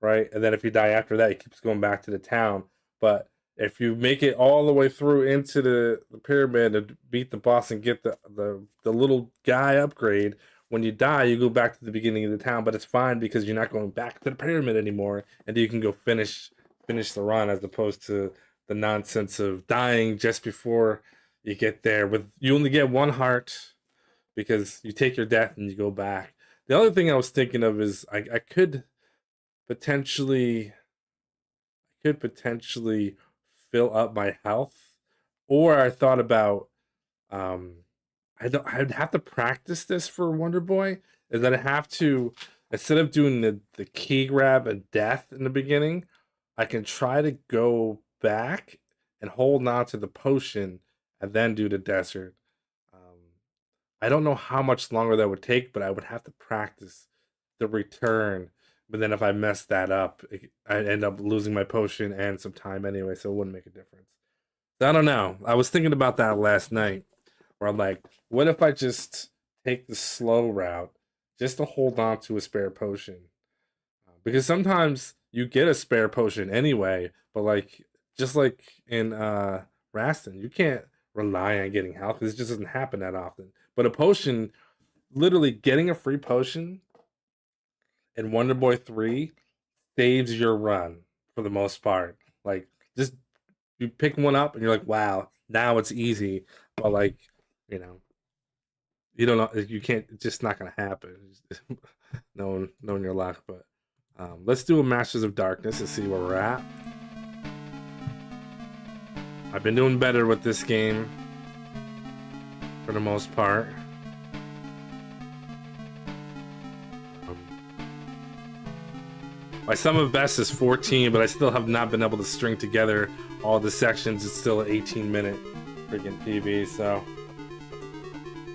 right? And then if you die after that, it keeps going back to the town. But if you make it all the way through into the pyramid and beat the boss and get the little guy upgrade, when you die, you go back to the beginning of the town, but it's fine because you're not going back to the pyramid anymore, and you can go finish the run, as opposed to the nonsense of dying just before you get there. You only get 1 heart because you take your death and you go back. The other thing I was thinking of is I could potentially fill up my health, or I thought about I'd have to practice this for Wonder Boy, is that I have to, instead of doing the key grab and death in the beginning, I can try to go back and hold on to the potion and then do the desert. I don't know how much longer that would take, but I would have to practice the return. But then if I mess that up, I end up losing my potion and some time anyway, so it wouldn't make a difference. So I don't know. I was thinking about that last night. where I'm like, what if I just take the slow route just to hold on to a spare potion? Because sometimes you get a spare potion anyway, but like just like in Rastan, you can't rely on getting health because it just doesn't happen that often. But a potion, literally getting a free potion in Wonder Boy 3 saves your run for the most part. Like, just you pick one up and you're like, wow, now it's easy. But like, you know, you don't know, you can't. It's just not gonna happen. Knowing your luck. But let's do a Masters of Darkness and see where we're at. I've been doing better with this game for the most part. My sum of best is 14, but I still have not been able to string together all the sections. It's still an 18-minute freaking PB, so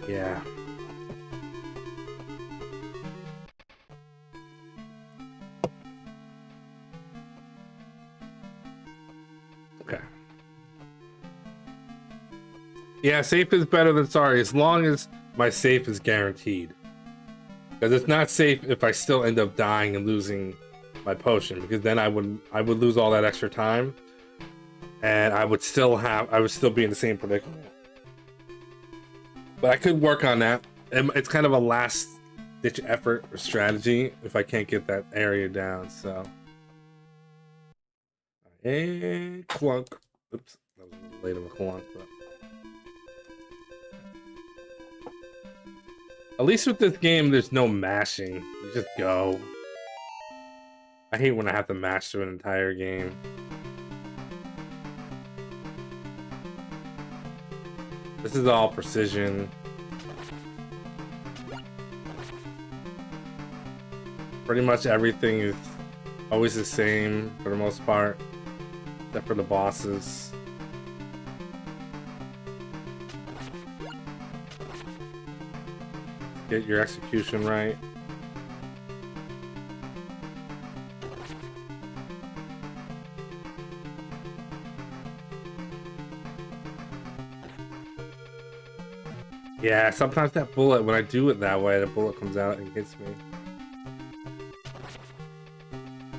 yeah. Okay. Yeah, safe is better than sorry, as long as my safe is guaranteed. Because it's not safe if I still end up dying and losing my potion, because then I would lose all that extra time, and I would still be in the same predicament. But I could work on that. It's kind of a last ditch effort or strategy if I can't get that area down. So, and clunk. Oops, that was a little late of a clunk, but at least with this game, there's no mashing. You just go. I hate when I have to mash through an entire game. This is all precision. Pretty much everything is always the same for the most part, except for the bosses. Get your execution right. Yeah, sometimes that bullet, when I do it that way, the bullet comes out and hits me.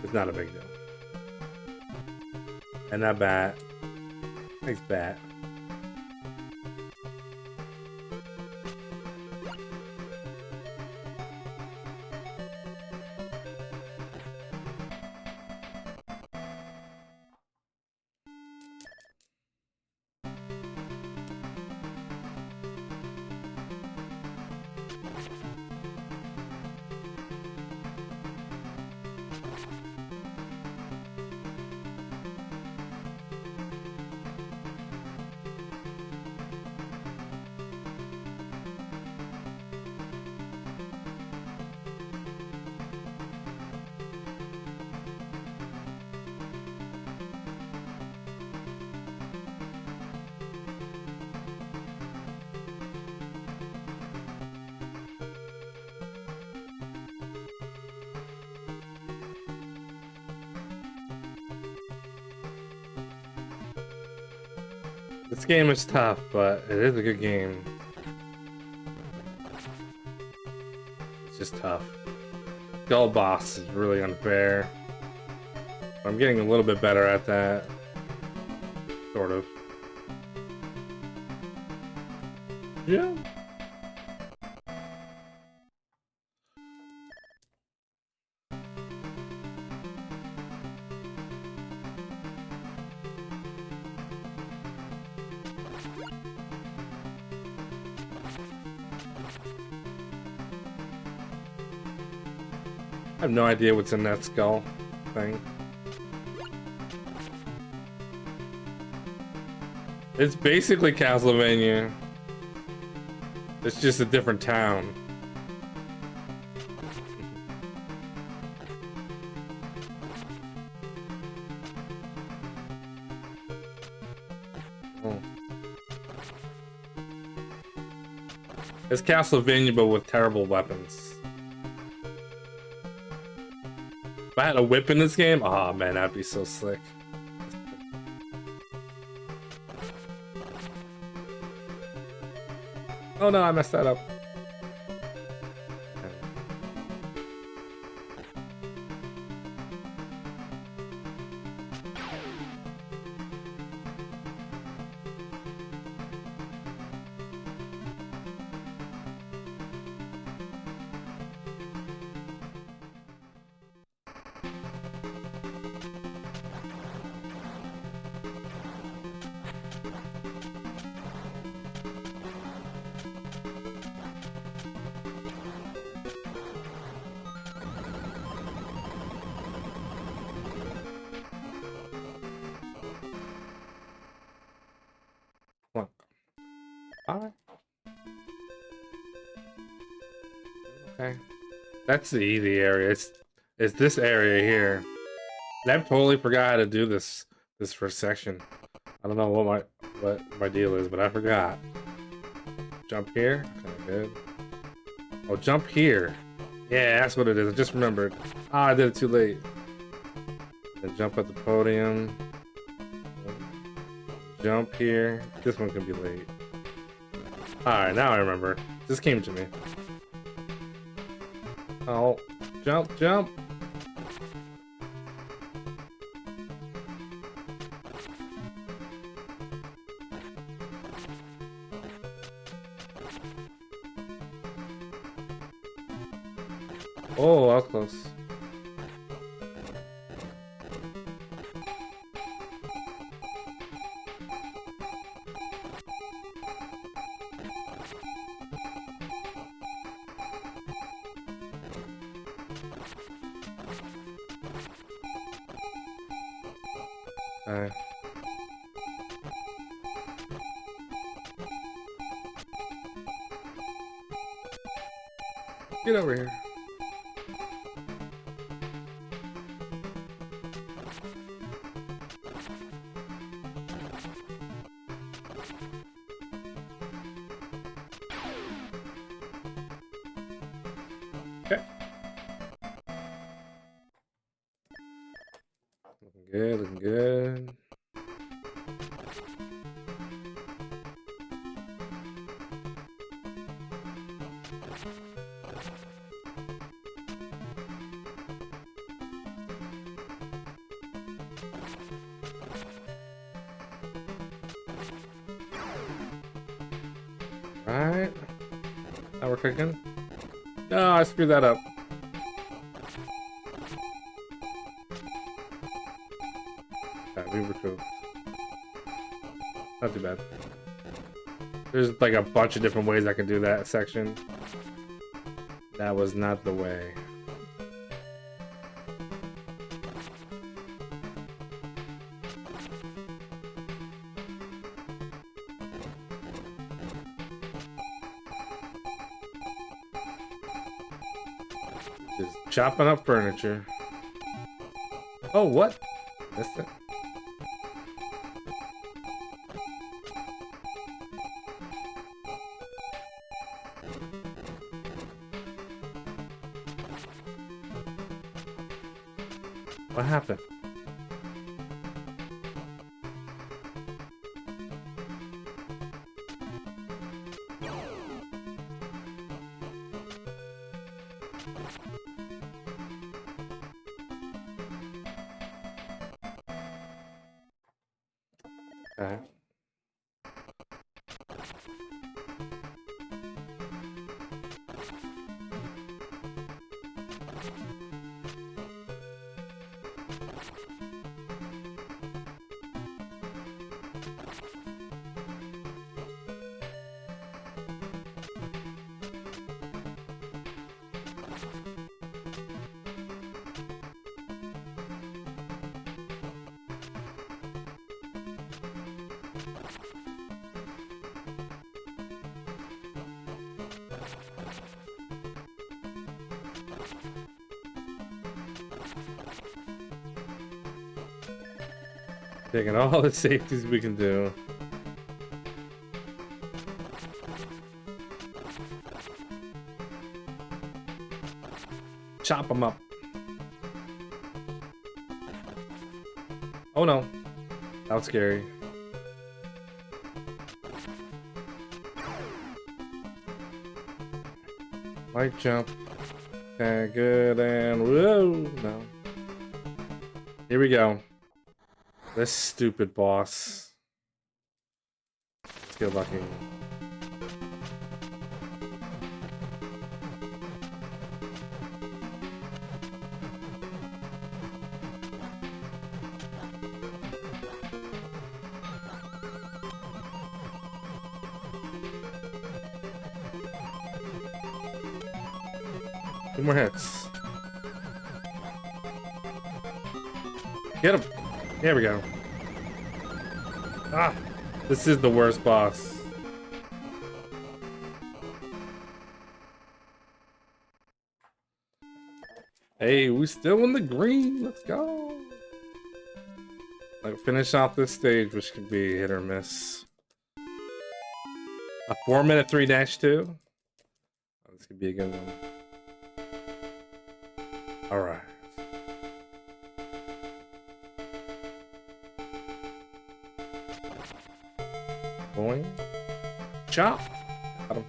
It's not a big deal. And that bat. Thanks, bat. This game is tough, but it is a good game. It's just tough. Skull boss is really unfair. I'm getting a little bit better at that. Sort of. Yeah. I have no idea what's in that skull thing. It's basically Castlevania. It's just a different town. Oh. It's Castlevania, but with terrible weapons. If I had a whip in this game, oh man, that'd be so slick. Oh no, I messed that up. Alright. Okay. That's the easy area. It's this area here. I totally forgot how to do this first section. I don't know what my deal is, but I forgot. Jump here. Okay, good. Oh, jump here. Yeah, that's what it is. I just remembered. Ah, I did it too late. Then jump at the podium. Jump here. This one can be late. Alright, now I remember. This came to me. Oh, jump, jump. Oh, that was close. Alright. Get over here. Okay. Looking good, looking good. Right. Now we're cooking. No, I screwed that up. We were cooked. Not too bad. There's like a bunch of different ways I can do that section. That was not the way. Just chopping up furniture. Oh, what? Missed it. What happened? Okay. Taking all the safeties we can do. Chop them up. Oh no. That was scary. Light jump. Okay, good, and whoa, no. Here we go. This stupid boss. Let's get lucky. Two more hits. Get him. There we go. Ah, this is the worst boss. Hey, we still in the green. Let's go. Like, finish off this stage, which could be hit or miss. A 4-minute 3-2. This could be a good one. All right. Boing. Chop. Got him.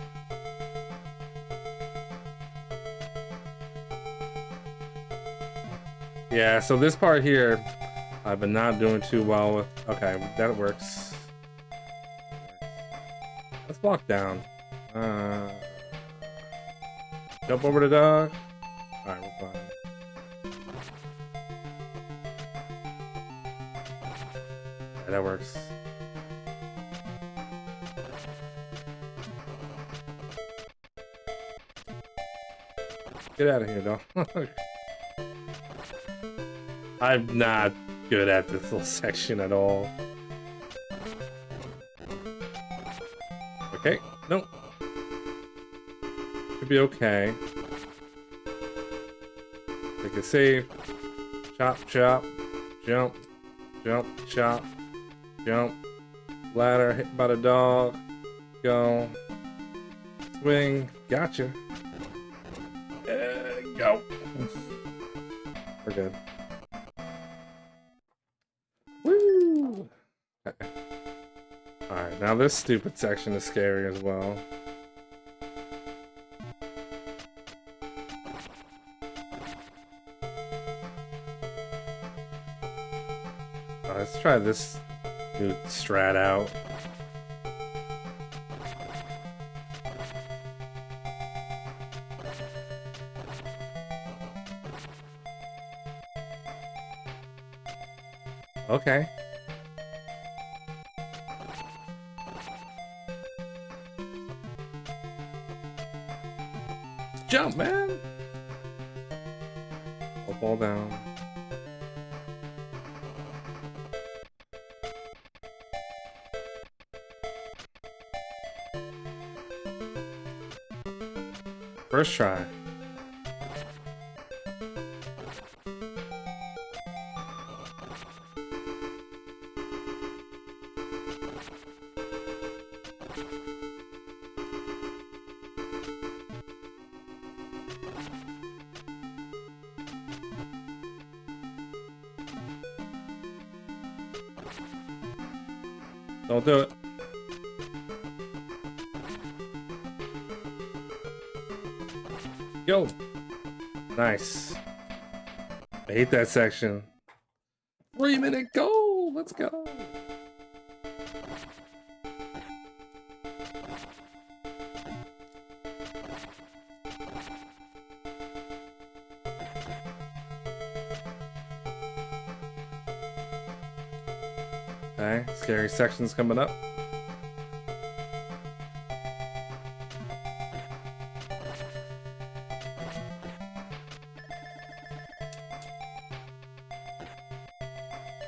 Yeah, so this part here, I've been not doing too well with. Okay, that works. Let's block down. Jump over the dog. Alright, we're fine. Yeah, that works. Get out of here, dog. I'm not good at this little section at all. Okay, nope. Should be okay. Take a save. Chop, chop, jump, jump, chop, jump. Ladder, hit by the dog. Go. Swing. Gotcha. Go. We're good. Woo! Okay. Alright, now this stupid section is scary as well. Let's try this new strat out. Okay. Jump, man! I'll fall down. First try. Don't do it. Yo. Nice. I hate that section. 3-minute goal. Let's go. Okay, scary sections coming up.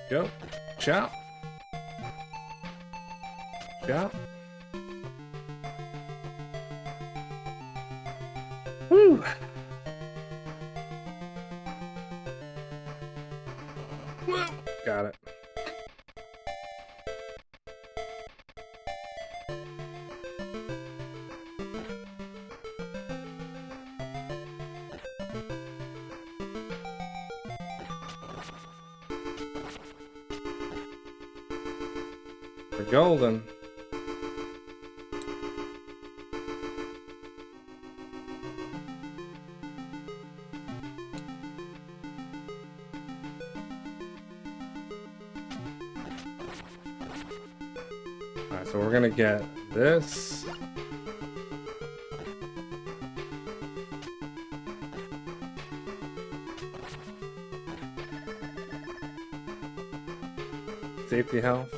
Go. Chop. Chop. Woo. Woo. Got it. We're golden. Alright, so we're gonna get this. Safety health.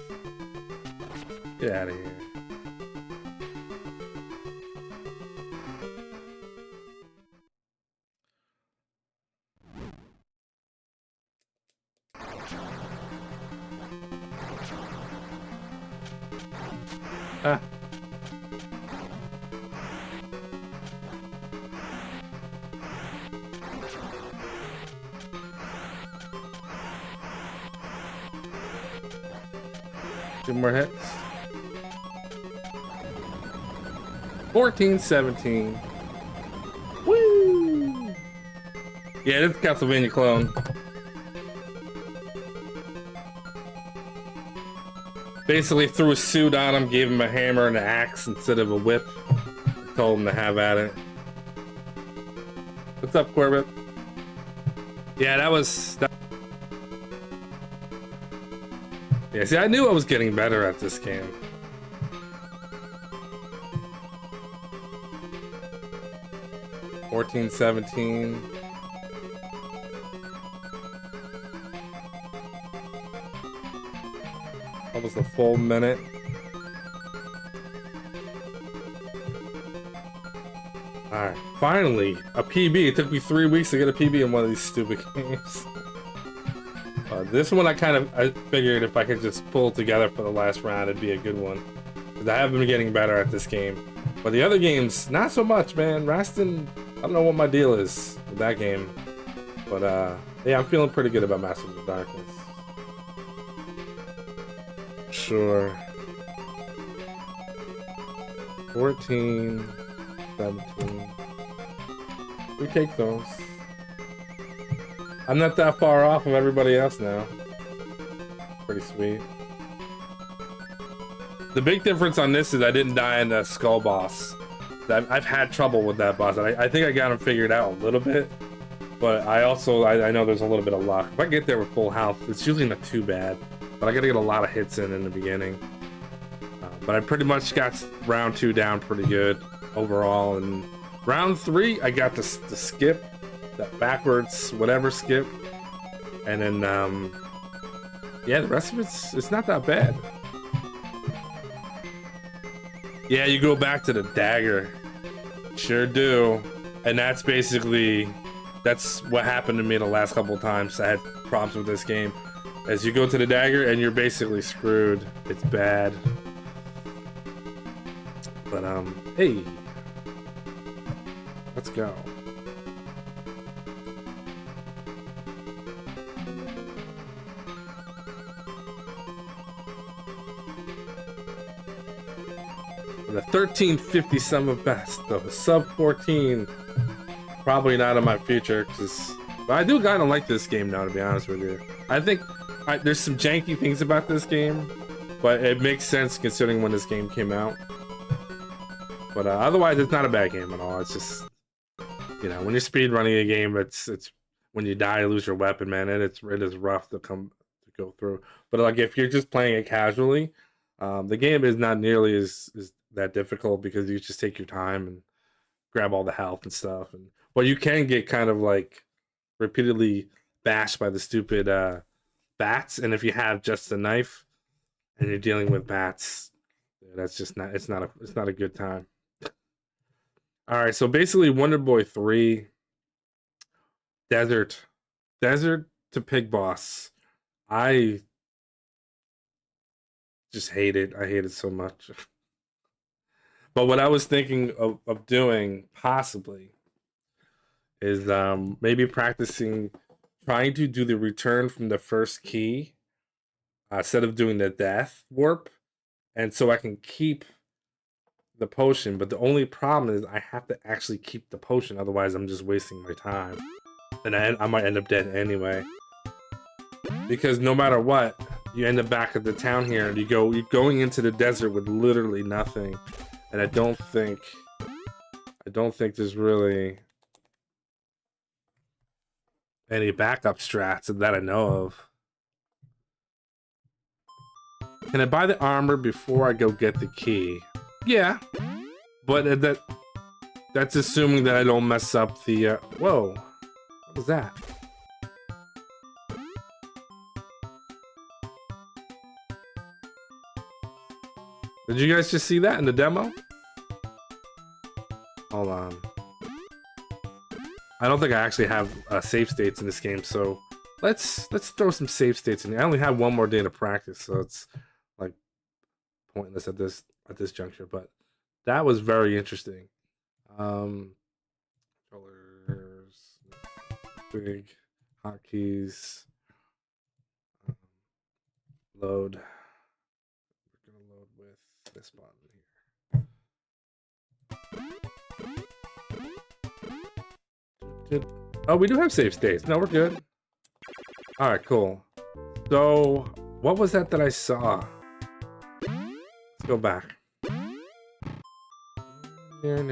Get out of here. Ah. 2 more hits. 14, 17. Woo! Yeah, this is Castlevania clone. Basically threw a suit on him, gave him a hammer and an axe instead of a whip. Told him to have at it. What's up, Corbett? Yeah, that was... Yeah, see, I knew I was getting better at this game. $14, 17. That was the full minute. Alright, finally, a PB. It took me 3 weeks to get a PB in one of these stupid games. This one I figured if I could just pull it together for the last round, it'd be a good one. Because I have been getting better at this game. But the other games, not so much, man. Rastan, I don't know what my deal is with that game. But yeah, I'm feeling pretty good about Masters of Darkness. Sure. 14, 17. We take those. I'm not that far off of everybody else now. Pretty sweet. The big difference on this is I didn't die in the skull boss. I've had trouble with that boss. I think I got him figured out a little bit. But I know there's a little bit of luck. If I get there with full health, it's usually not too bad. But I gotta get a lot of hits in the beginning. But I pretty much got round 2 down pretty good overall. And round 3, I got the skip. That backwards whatever skip, and then yeah, the rest of it's not that bad. Yeah, you go back to the dagger. Sure do. And that's what happened to me the last couple of times I had problems with this game. As you go to the dagger and you're basically screwed. It's bad. But hey, let's go. The 1350 sum of best, though sub 14, probably not in my future. But I do kind of like this game now, to be honest with you. I think there's some janky things about this game, but it makes sense considering when this game came out. But otherwise, it's not a bad game at all. It's just, you know, when you're speedrunning a game, it's when you die, you lose your weapon, man. It is rough to go through. But like if you're just playing it casually, the game is not nearly as that difficult because you just take your time and grab all the health and stuff. But you can get kind of like repeatedly bashed by the stupid bats, and if you have just a knife and you're dealing with bats, that's just not it's not a good time. All right, so basically Wonder Boy 3 Desert to Pig Boss. I just hate it. I hate it so much. But what I was thinking of doing possibly is maybe practicing trying to do the return from the first key instead of doing the death warp, and so I can keep the potion. But the only problem is I have to actually keep the potion, otherwise I'm just wasting my time, and I might end up dead anyway. Because no matter what, you end up back at the town here, and you're going into the desert with literally nothing. And I don't think there's really any backup strats that I know of. Can I buy the armor before I go get the key? Yeah, but that's assuming that I don't mess up the. Whoa, what was that? Did you guys just see that in the demo? Hold on. I don't think I actually have save states in this game, so let's throw some save states in here. I only have one more day to practice, so it's like pointless at this juncture. But that was very interesting. Colors, big hotkeys, load. We're gonna load with this button here. Oh, we do have save states. No, we're good. All right, cool. So, what was that I saw? Let's go back. Here?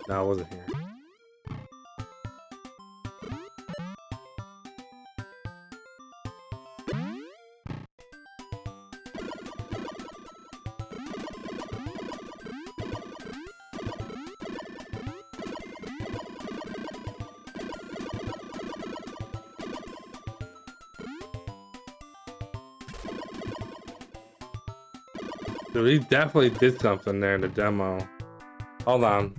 No, it wasn't here. Dude, he definitely did something there in the demo. Hold on.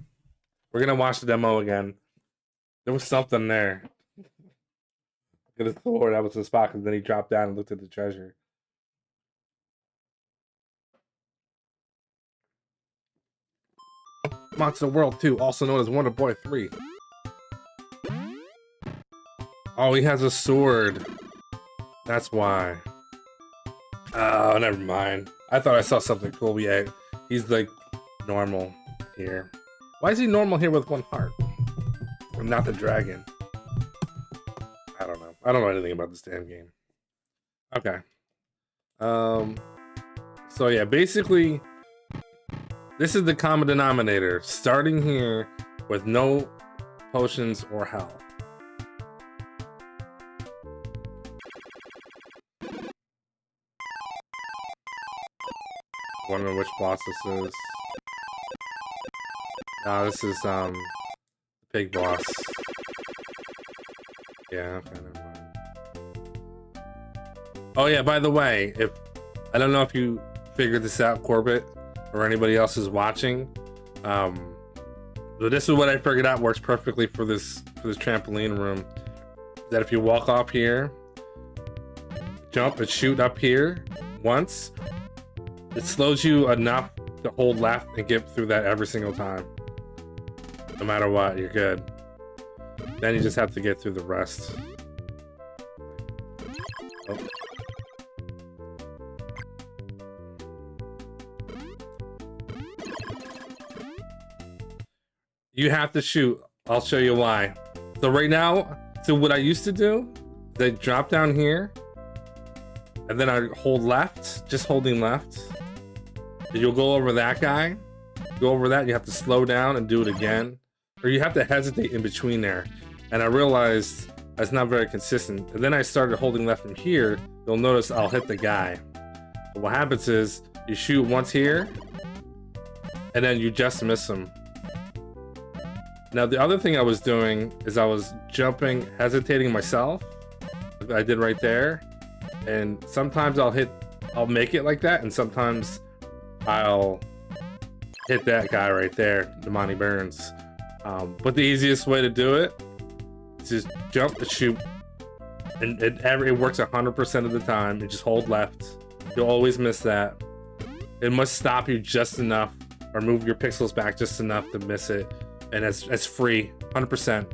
We're gonna watch the demo again. There was something there. Look at the sword, that was the spot, and then he dropped down and looked at the treasure. Monster World 2, also known as Wonder Boy 3. Oh, he has a sword. That's why. Oh, never mind. I thought I saw something cool. Yeah, he's like normal here. Why is he normal here with one heart? And not the dragon. I don't know. I don't know anything about this damn game. Okay. So yeah, basically, this is the common denominator. Starting here with no potions or health. Wondering which boss this is. No, this is the big boss. Yeah, okay, never mind. Oh yeah, by the way, if I don't know if you figured this out, Corbett, or anybody else is watching, but this is what I figured out works perfectly for this trampoline room. That if you walk off here, jump and shoot up here once, it slows you enough to hold left and get through that every single time. No matter what, you're good. Then you just have to get through the rest. Oh. You have to shoot. I'll show you why. So right now, so what I used to do, they drop down here, and then I hold left, just holding left. You'll go over that guy, go over that, you have to slow down and do it again. Or you have to hesitate in between there. And I realized that's not very consistent. And then I started holding left from here. You'll notice I'll hit the guy. But what happens is you shoot once here, and then you just miss him. Now the other thing I was doing is I was jumping, hesitating myself. Like I did right there. And sometimes I'll make it like that, and sometimes I'll hit that guy right there, the Monty Burns. But the easiest way to do it is just jump and shoot, and it works 100% of the time. You just hold left. You'll always miss that. It must stop you just enough, or move your pixels back just enough to miss it, and it's free, 100%.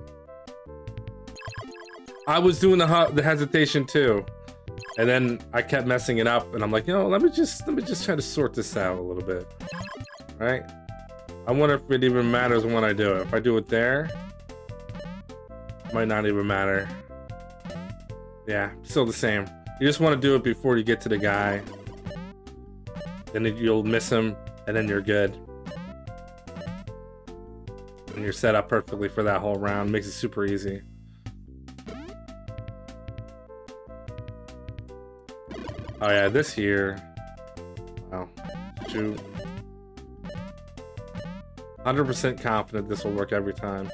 I was doing the hesitation too. And then I kept messing it up, and I'm like, you know, let me just try to sort this out a little bit. All right? I wonder if it even matters when I do it. If I do it there, it might not even matter. Yeah, still the same. You just want to do it before you get to the guy. Then you'll miss him, and then you're good. And you're set up perfectly for that whole round. Makes it super easy. Oh yeah, this here. Wow. Shoot. 100% confident this will work every time.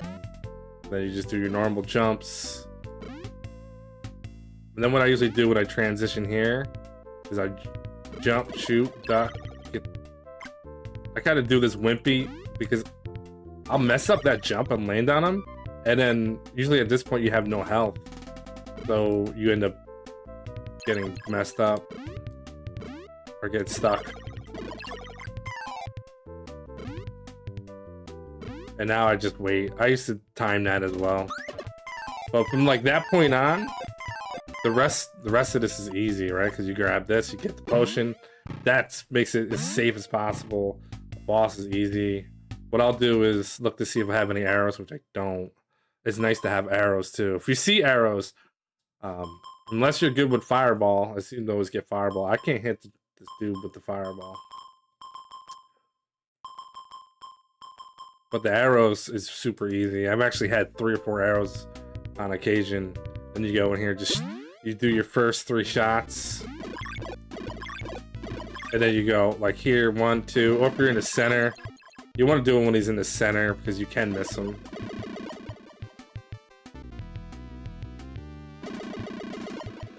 Then you just do your normal jumps. And then what I usually do when I transition here is I jump, shoot, duck. I kind of do this wimpy because I'll mess up that jump and land on him. And then usually at this point you have no health. So you end up getting messed up or get stuck. And now I just wait. I used to time that as well. But from like that point on, the rest of this is easy, right? Because you grab this, you get the potion. That makes it as safe as possible. The boss is easy. What I'll do is look to see if I have any arrows, which I don't. It's nice to have arrows too. If you see arrows, unless you're good with fireball, I seem to always get fireball. I can't hit this dude with the fireball. But the arrows is super easy. I've actually had 3 or 4 arrows on occasion. And you go in here, just you do your first 3 shots. And then you go like here, 1, 2, or if you're in the center. You want to do it when he's in the center because you can miss him.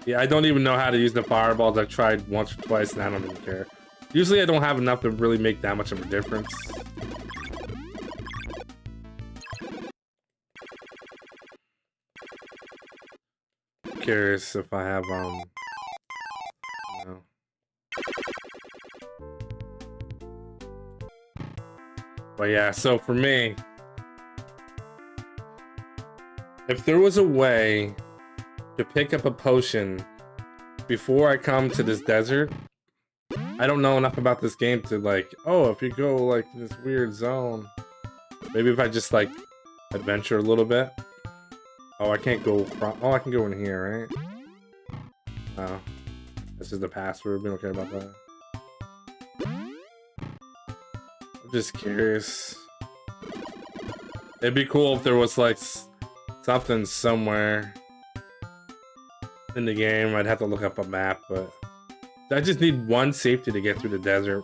Yeah, I don't even know how to use the fireballs. I've tried once or twice and I don't even care. Usually I don't have enough to really make that much of a difference. Curious if I have you know. But yeah, so for me, if there was a way to pick up a potion before I come to this desert, I don't know enough about this game to like, oh, if you go like this weird zone, maybe if I just like adventure a little bit. Oh, I can't go from, oh, I can go in here, right? Oh, this is the password. We don't care about that. I'm just curious. It'd be cool if there was like something somewhere in the game. I'd have to look up a map, but I just need one safety to get through the desert.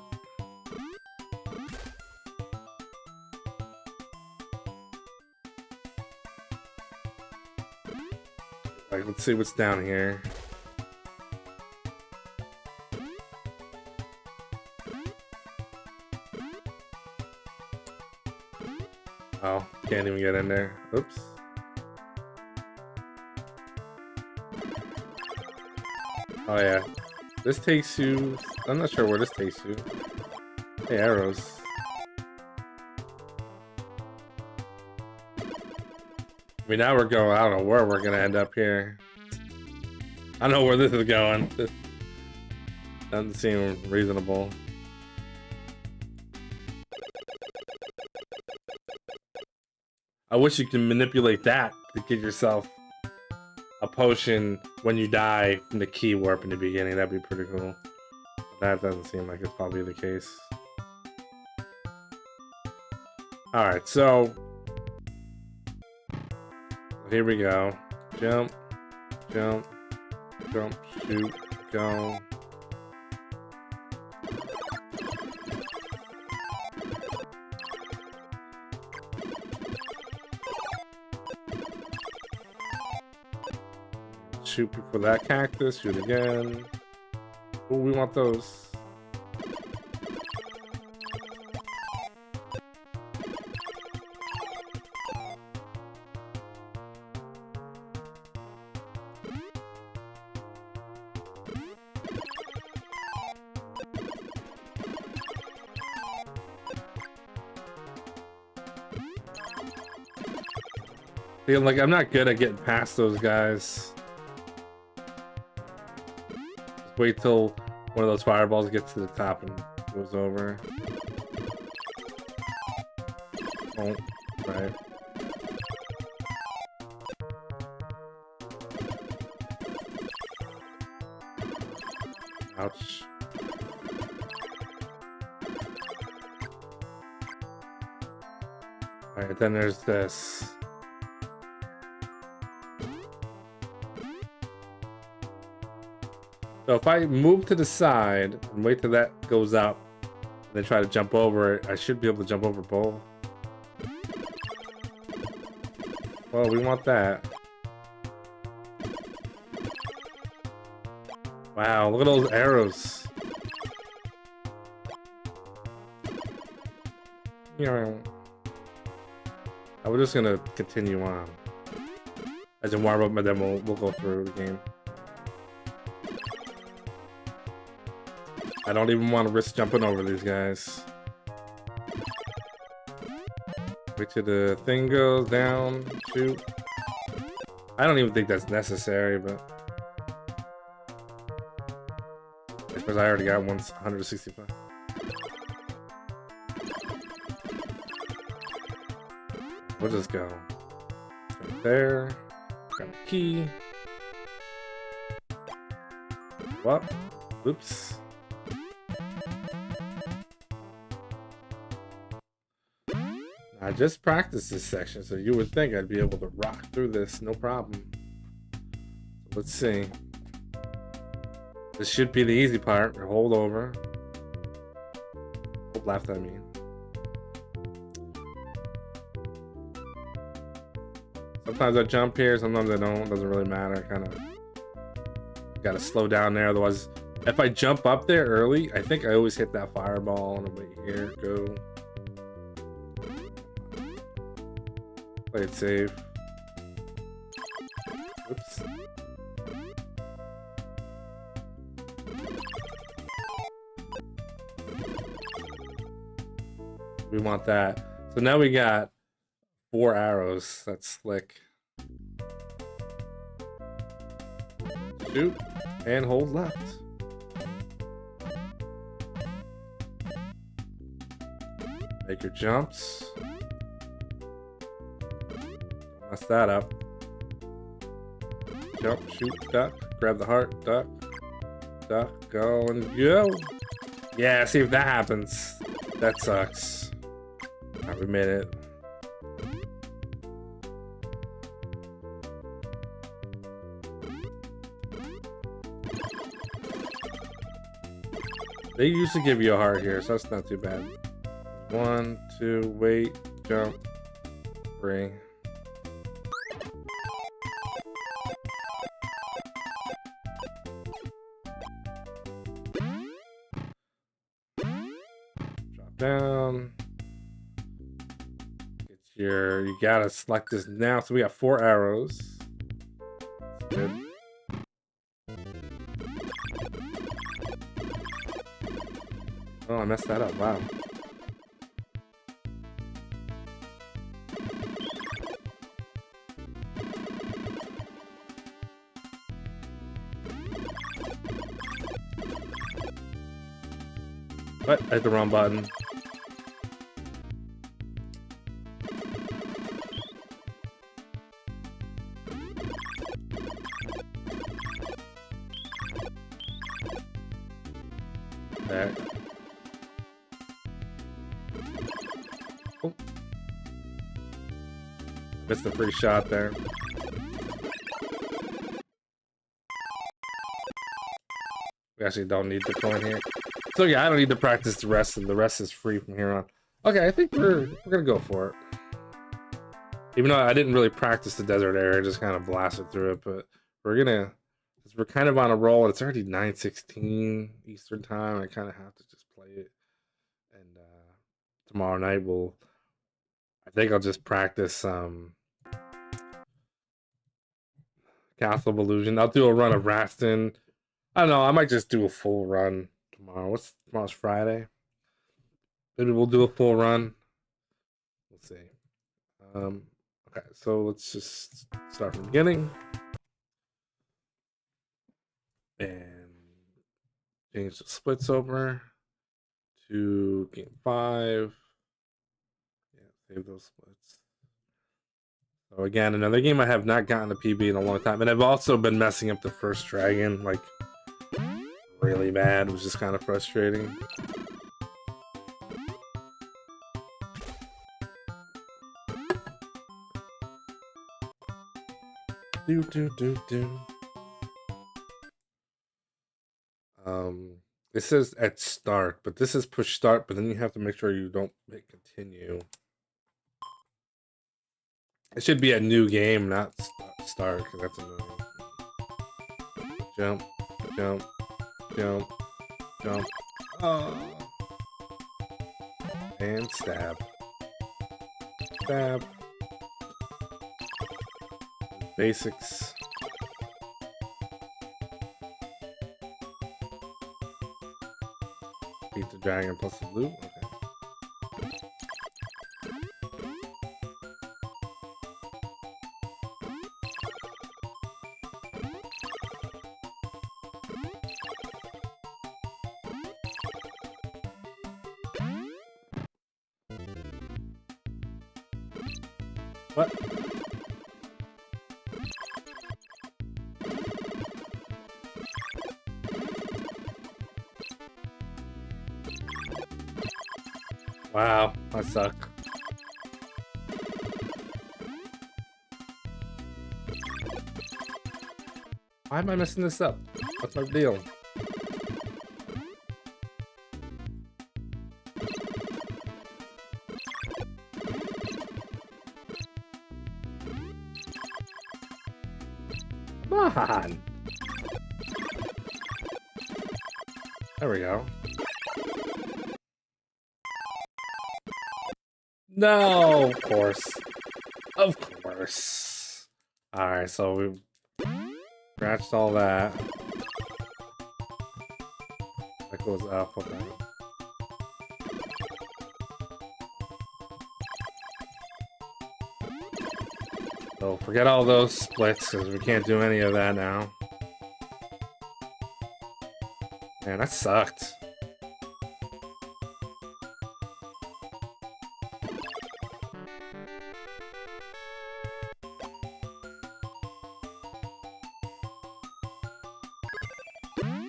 Like, let's see what's down here. Oh, can't even get in there. Oops. Oh yeah. This takes you... I'm not sure where this takes you. Hey, arrows. I mean, now we're going... I don't know where we're gonna end up here. I don't know where this is going. This doesn't seem reasonable. I wish you could manipulate that to get yourself a potion when you die from the key warp in the beginning. That'd be pretty cool. But that doesn't seem like it's probably the case. Alright, so here we go. Jump, jump, jump, shoot, go. Shoot before that cactus, shoot again. Oh, we want those. Feel like I'm not good at getting past those guys. Wait till one of those fireballs gets to the top and goes over. Oh, right. Ouch. Alright, then there's this. So if I move to the side and wait till that goes up, and then try to jump over it, I should be able to jump over both. Well, we want that. Wow, look at those arrows. We're just gonna continue on. As in warm up, and then we'll go through the game. I don't even want to risk jumping over these guys. Wait till the thing goes down, shoot. I don't even think that's necessary, but I suppose I already got 165. We'll just go right there. Got the key. What? Oops. I just practiced this section, so you would think I'd be able to rock through this, no problem. So let's see. This should be the easy part. Hold over. Hold left, I mean. Sometimes I jump here, sometimes I don't. Doesn't really matter. Kind of gotta slow down there. Otherwise, if I jump up there early, I think I always hit that fireball and wait here. Go. Play it safe. Oops. We want that. So now we got 4 arrows. That's slick. Shoot and hold left. Make your jumps. Don't mess that up. Jump, shoot, duck, grab the heart, duck, duck, go and go. Yeah, see if that happens. That sucks. Alright, we made it. They usually give you a heart here, so that's not too bad. 1, 2, wait, jump, 3. Drop down. You gotta select this now. So we got 4 arrows. That's good. Oh, I messed that up. Wow. What? I hit the wrong button. There. Oh. Missed the free shot there. We actually don't need the coin here. So yeah, I don't need to practice the rest, and the rest is free from here on. Okay, I think we're gonna go for it. Even though I didn't really practice the desert area, I just kind of blasted through it, but we're kind of on a roll. It's already 9:16 Eastern time. I kind of have to just play it, and tomorrow night I think I'll just practice Castle of Illusion. I'll do a run of Rastan. I don't know. I might just do a full run tomorrow. Tomorrow's Friday. Maybe we'll do a full run. We'll see. Okay, so let's just start from the beginning and change the splits over to game 5. Yeah, save those splits. So again, another game I have not gotten a PB in a long time, and I've also been messing up the first dragon like really bad, which is kind of frustrating. Do. It says at start, but this is push start, but then you have to make sure you don't hit continue. It should be a new game, not start, because that's annoying. Jump, jump, jump, jump. Oh. And stab. Stab. Basics. Beat the dragon plus the loot. Okay. What? Wow, I suck. Why am I messing this up? What's my deal? Come on. There we go. No, of course. Of course. Alright, so we scratched all that. That goes up, okay. So forget all those splits, because we can't do any of that now. Man, that sucked.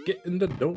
Get in the door.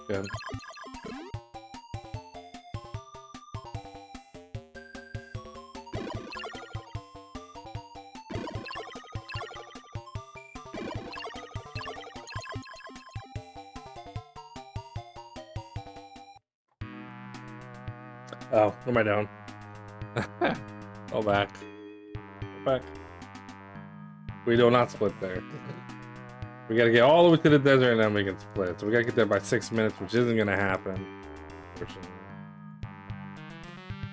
Good. Oh, what am I doing? Go back. Go back. We do not split there. We gotta get all the way to the desert and then we can split. So we gotta get there by 6 minutes, which isn't gonna happen, unfortunately.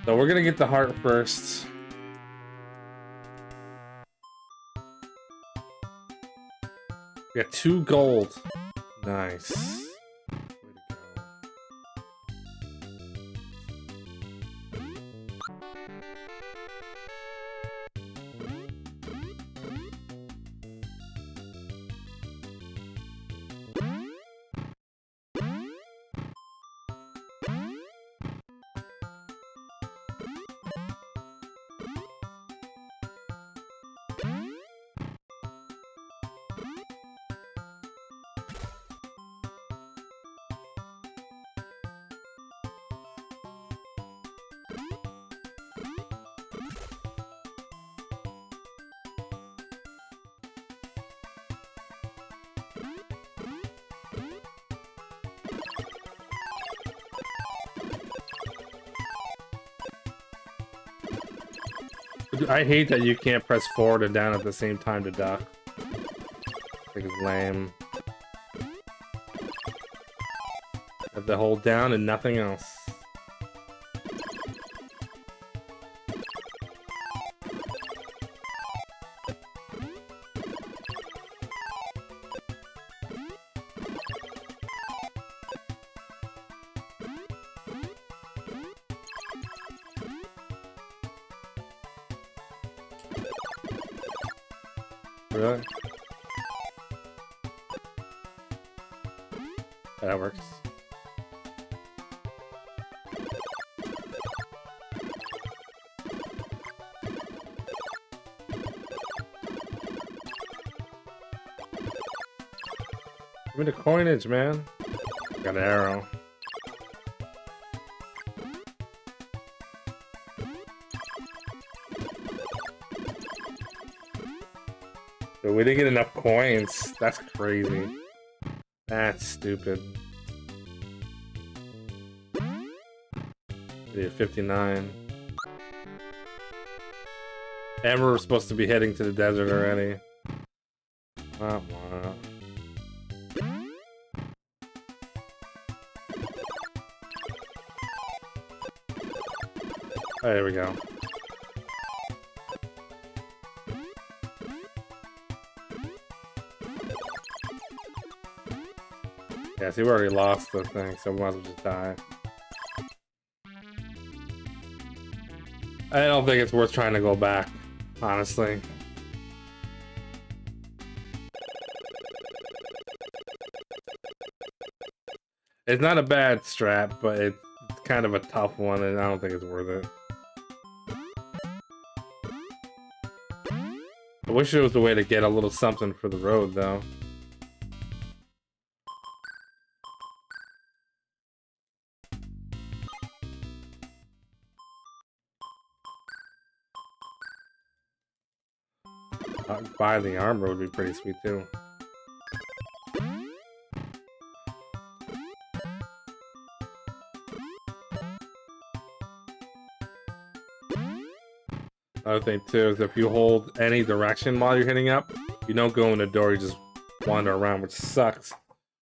So we're gonna get the heart first. We got 2 gold. Nice. I hate that you can't press forward and down at the same time to duck. I think it's lame. Have to hold down and nothing else. Really? Yeah, that works. Give me the coinage, man. Got an arrow. But we didn't get enough coins. That's crazy. That's stupid. We did 59. And we're supposed to be heading to the desert already. Wah, wah. Oh, there we go. Yeah, see, we already lost the thing, so we might as well just die. I don't think it's worth trying to go back, honestly. It's not a bad strat, but it's kind of a tough one, and I don't think it's worth it. I wish there was a way to get a little something for the road, though. Buy the armor would be pretty sweet, too. Another thing too is if you hold any direction while you're hitting up, you don't go in the door, you just wander around, which sucks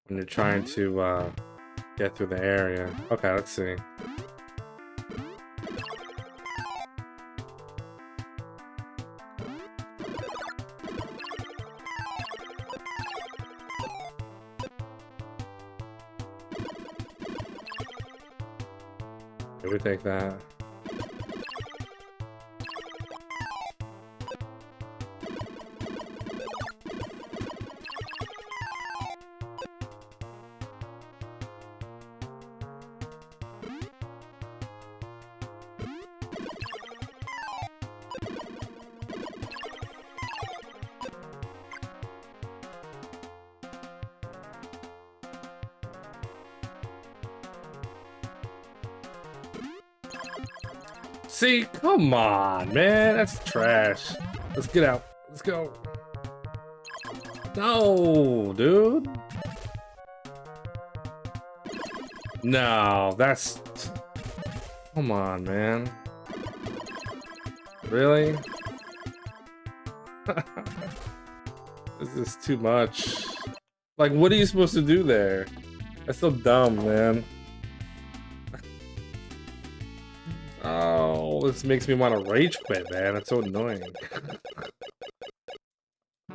when you're trying to get through the area. Okay, let's see. Did we take that? See, come on, man, that's trash. Let's get out. Let's go. No, dude. No, that's... Come on, man. Really? This is too much. Like, what are you supposed to do there? That's so dumb, man. Oh, this makes me want to rage quit, man. It's so annoying.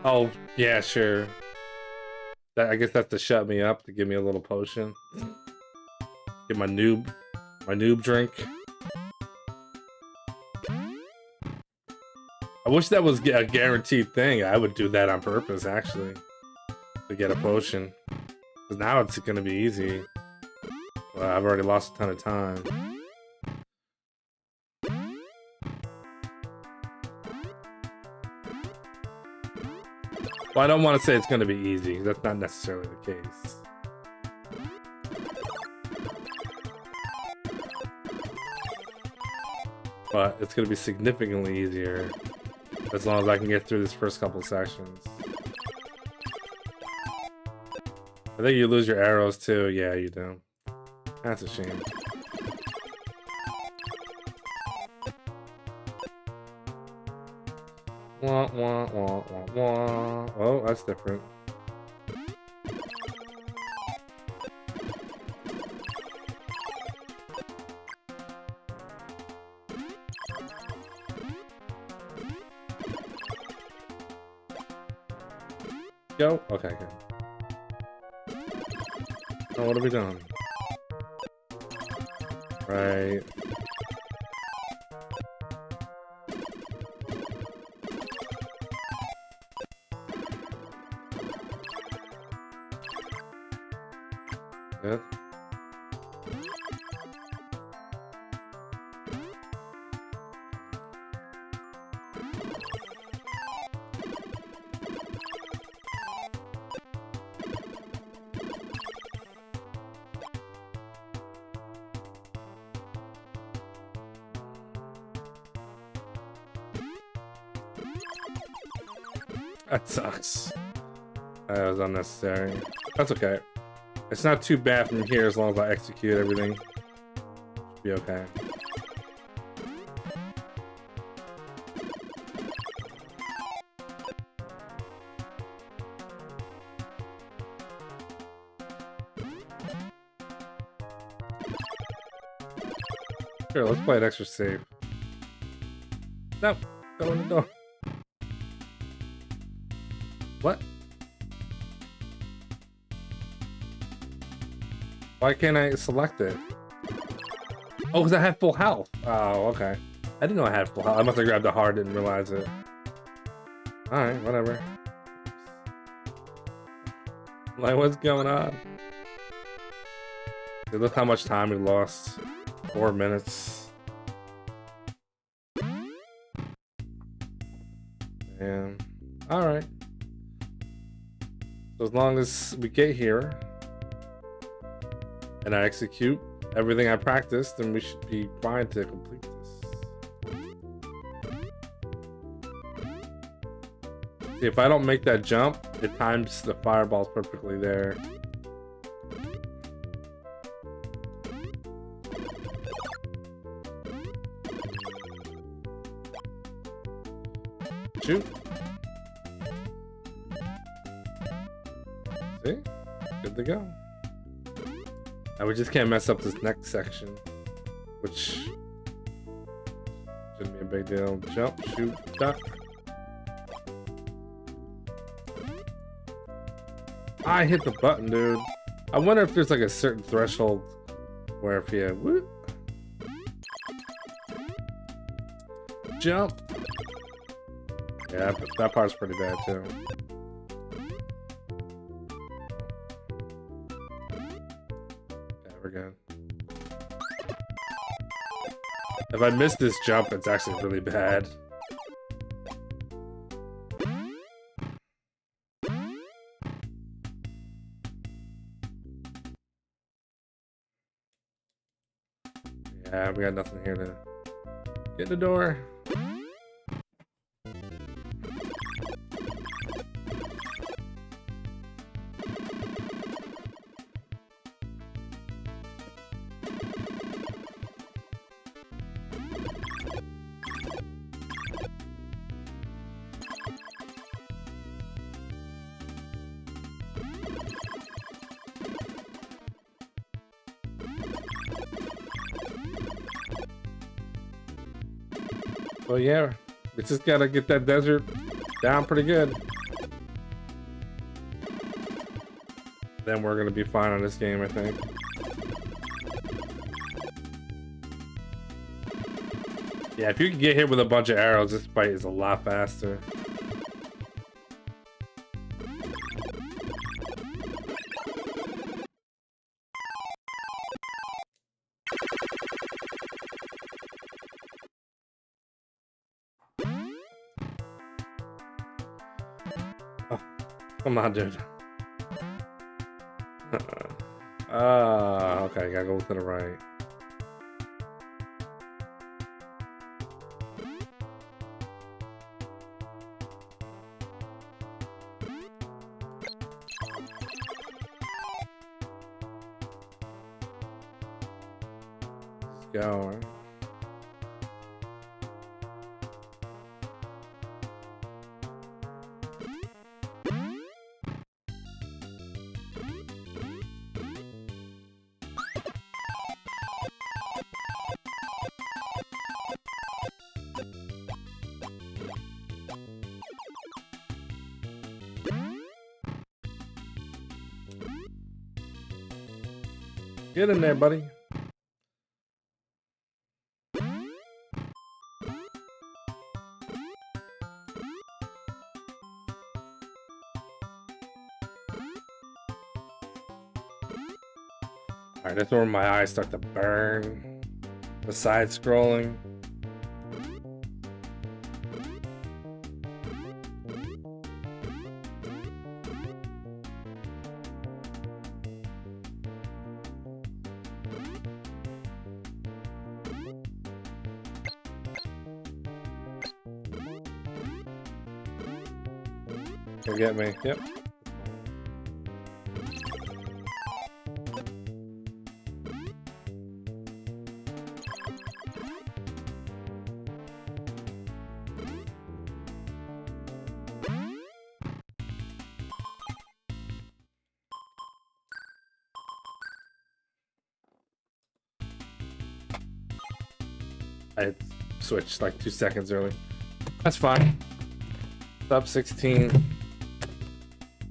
Oh, yeah, sure. I guess that's to shut me up, to give me a little potion. Get my noob drink. I wish that was a guaranteed thing. I would do that on purpose, actually, to get a potion. Because now it's gonna be easy. Well, I've already lost a ton of time. Well, I don't want to say it's going to be easy. That's not necessarily the case. But it's going to be significantly easier as long as I can get through this first couple sections. I think you lose your arrows too. Yeah, you do. That's a shame. Wah, wah, wah, wah, wah. Oh, that's different. Go. Okay, good. Oh, what have we done? Right. Good. That sucks. That was unnecessary. That's okay. It's not too bad from here as long as I execute everything. Should be okay. Sure, let's play it extra safe. Nope, go in the door. What? Why can't I select it? Oh, because I had full health. Oh, okay. I didn't know I had full health. I must have grabbed the heart, didn't realize it. Alright, whatever. Like, what's going on? Hey, look how much time we lost. 4 minutes. Damn. Alright. So as long as we get here and I execute everything I practiced, then we should be fine to complete this. See, if I don't make that jump, it times the fireballs perfectly there. Shoot. See? Good to go. Now we just can't mess up this next section, which shouldn't be a big deal. Jump, shoot, duck. I hit the button, dude. I wonder if there's like a certain threshold where if you whoop, jump. Yeah, but that part's pretty bad too. Yeah, we're good. If I miss this jump, it's actually really bad. Yeah, we got nothing here to get in the door. Well, yeah, we just gotta get that desert down pretty good. Then we're gonna be fine on this game, I think. Yeah, if you can get hit with a bunch of arrows, this fight is a lot faster. Come on, dude. Okay, gotta go to the right. Let's go. Get in there, buddy. Alright, that's where my eyes start to burn. The side scrolling. You'll get me. Yep. I switched like 2 seconds early. That's fine. Up 16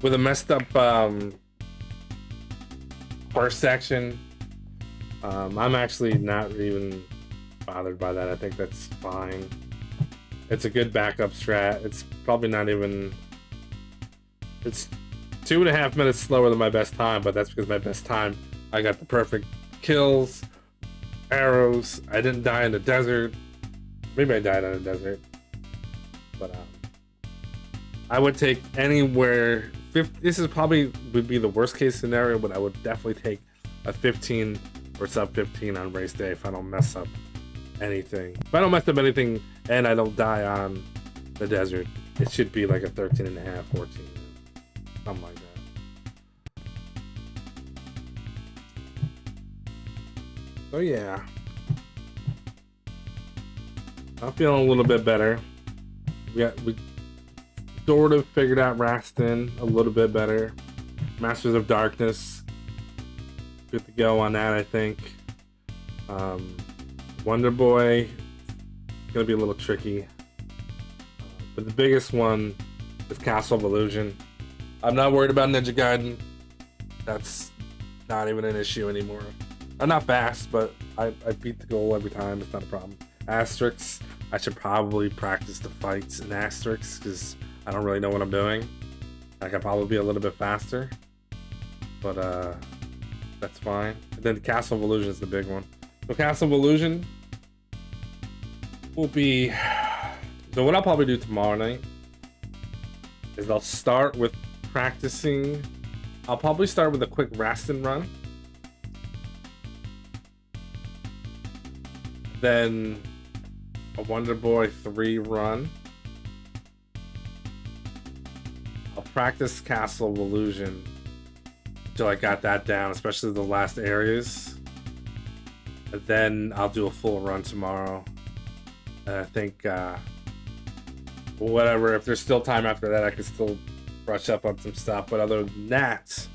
with a messed up first section. I'm actually not even bothered by that. I think that's fine. It's a good backup strat. It's probably not even. It's 2.5 minutes slower than my best time, but that's because my best time, I got the perfect kills, arrows. I didn't die in the desert. Maybe I died in the desert, but I would take anywhere. This is probably would be the worst case scenario, but I would definitely take a 15 or sub 15 on race day if I don't mess up anything. If I don't mess up anything and I don't die on the desert, it should be like a 13 and a half, 14, something like that. So yeah, I'm feeling a little bit better. We sort of figured out Rastan a little bit better. Masters of Darkness, good to go on that, I think. Wonder Boy, gonna be a little tricky. But the biggest one is Castle of Illusion. I'm not worried about Ninja Gaiden. That's not even an issue anymore. I'm not fast, but I beat the goal every time. It's not a problem. Asterix, I should probably practice the fights in Asterix because I don't really know what I'm doing. I could probably be a little bit faster, but that's fine. And then Castle of Illusion is the big one. So Castle of Illusion will be. So what I'll probably do tomorrow night is I'll start with practicing. I'll probably start with a quick Rastan run, then a Wonder Boy 3 run. I'll practice Castle of Illusion until I got that down, especially the last areas. And then I'll do a full run tomorrow. And I think, whatever, if there's still time after that, I can still brush up on some stuff. But other than that,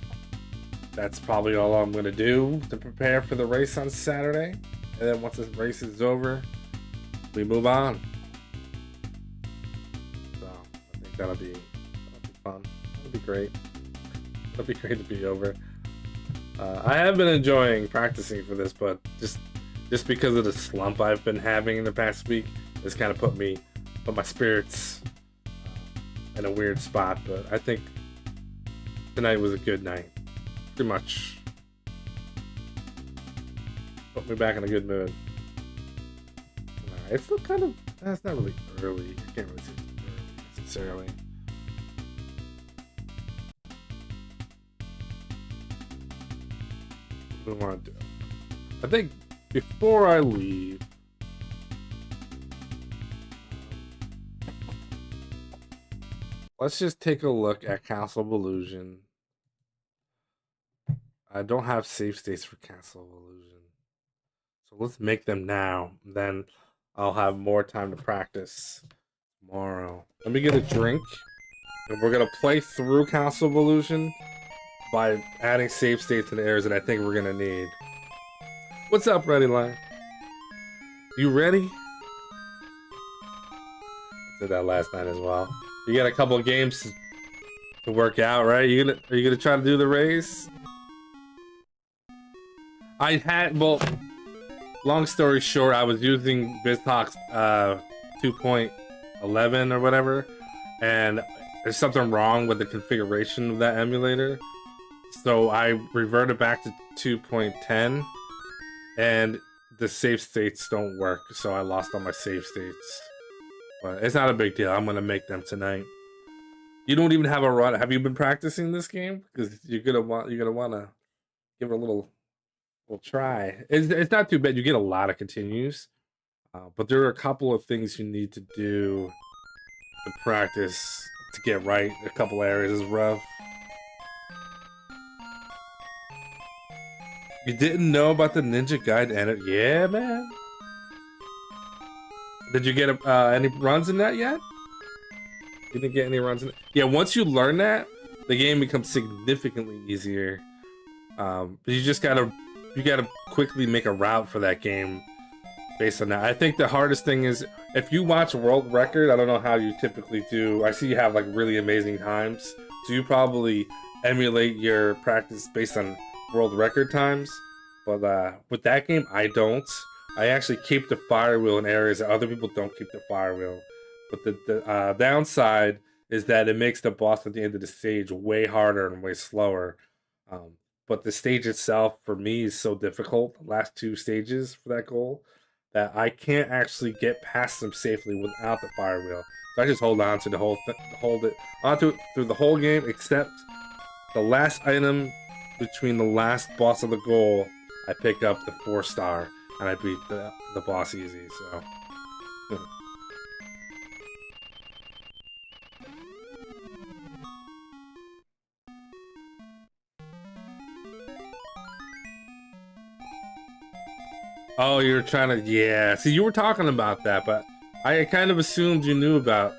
that's probably all I'm going to do to prepare for the race on Saturday. And then once the race is over, we move on. So I think that'll be fun. That'll be great. It'll be great to be over. I have been enjoying practicing for this, but just because of the slump I've been having in the past week, it's kind of put my spirits in a weird spot. But I think tonight was a good night. Pretty much put me back in a good mood. It's still kind of, it's not really early. I can't really say it's early necessarily. What do I want to do? I think before I leave, let's just take a look at Castle of Illusion. I don't have save states for Castle of Illusion. So let's make them now. Then I'll have more time to practice tomorrow. Let me get a drink. And we're going to play through Castle of Illusion by adding save states to the areas that I think we're going to need. What's up, Ready Line? You ready? I said that last night as well. You got a couple of games to work out, right? Are you gonna try to do the race? I had, well, long story short, I was using BizTalk 2.11 or whatever, and there's something wrong with the configuration of that emulator. So I reverted back to 2.10, and the save states don't work, so I lost all my save states. But it's not a big deal. I'm gonna make them tonight. You don't even have a run. Have you been practicing this game? Because you're gonna want to give it a little try. It's not too bad. You get a lot of continues, but there are a couple of things you need to do to practice to get right. A couple areas is rough. You didn't know about the Ninja Guide and it? Yeah, man. Did you get any runs in that yet? You didn't get any runs in it? Yeah, once you learn that, the game becomes significantly easier. But you gotta quickly make a route for that game based on that. I think the hardest thing is if you watch world record. I don't know how you typically do. I see you have like really amazing times, so you probably emulate your practice based on world record times. But with that game, I don't. I actually keep the fire wheel in areas that other people don't keep the fire wheel. But the downside is that it makes the boss at the end of the stage way harder and way slower. But the stage itself, for me, is so difficult, the last two stages for that goal, that I can't actually get past them safely without the fire wheel. So I just hold on to the whole hold it onto it through the whole game, except the last item between the last boss of the goal. I pick up the 4-star and I beat the boss easy. So. Oh, you're trying to, yeah. See, you were talking about that, but I kind of assumed you knew about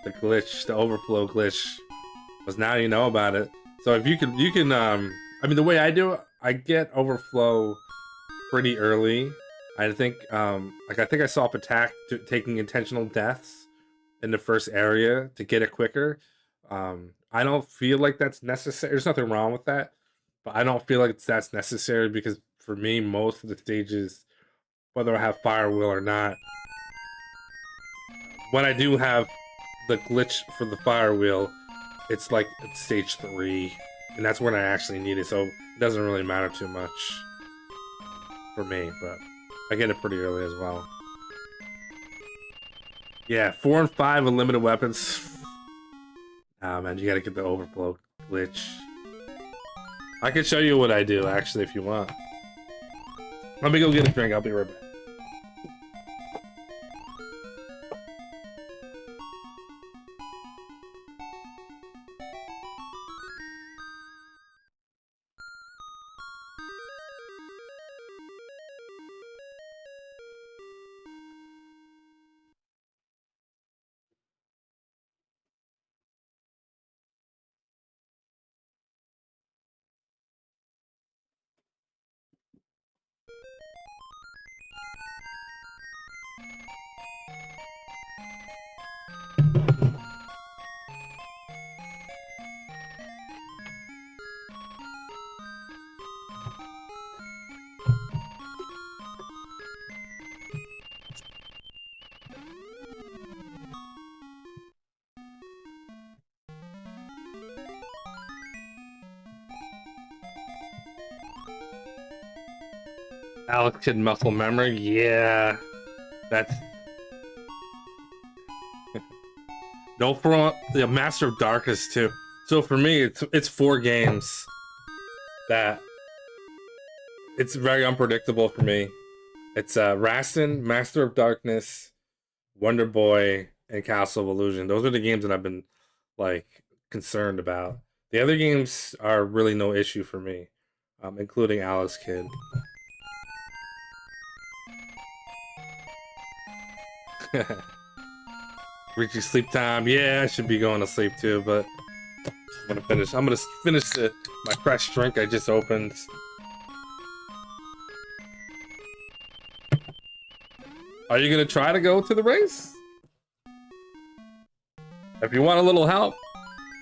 the glitch, the overflow glitch, because now you know about it. So if you can, I mean, the way I do it, I get overflow pretty early. I think, I think I saw Patak taking intentional deaths in the first area to get it quicker. I don't feel like that's necessary. There's nothing wrong with that, but I don't feel like that's necessary because for me, most of the stages, whether I have fire wheel or not, when I do have the glitch for the fire wheel, it's like it's stage 3, and that's when I actually need it, so it doesn't really matter too much for me, but I get it pretty early as well. Yeah, 4 and 5 unlimited weapons. Ah, man, you gotta get the overflow glitch. I can show you what I do, actually, if you want. Let me go get a drink, I'll be right back. Alex Kid muscle memory, yeah, that's don't forget the Master of Darkness too. So for me, it's 4 games that it's very unpredictable for me. It's Rastan, Master of Darkness, Wonder Boy, and Castle of Illusion. Those are the games that I've been like concerned about. The other games are really no issue for me, including Alex Kid. Reaching sleep time. Yeah, I should be going to sleep too, but I'm gonna finish my fresh drink I just opened. Are you gonna try to go to the race? If you want a little help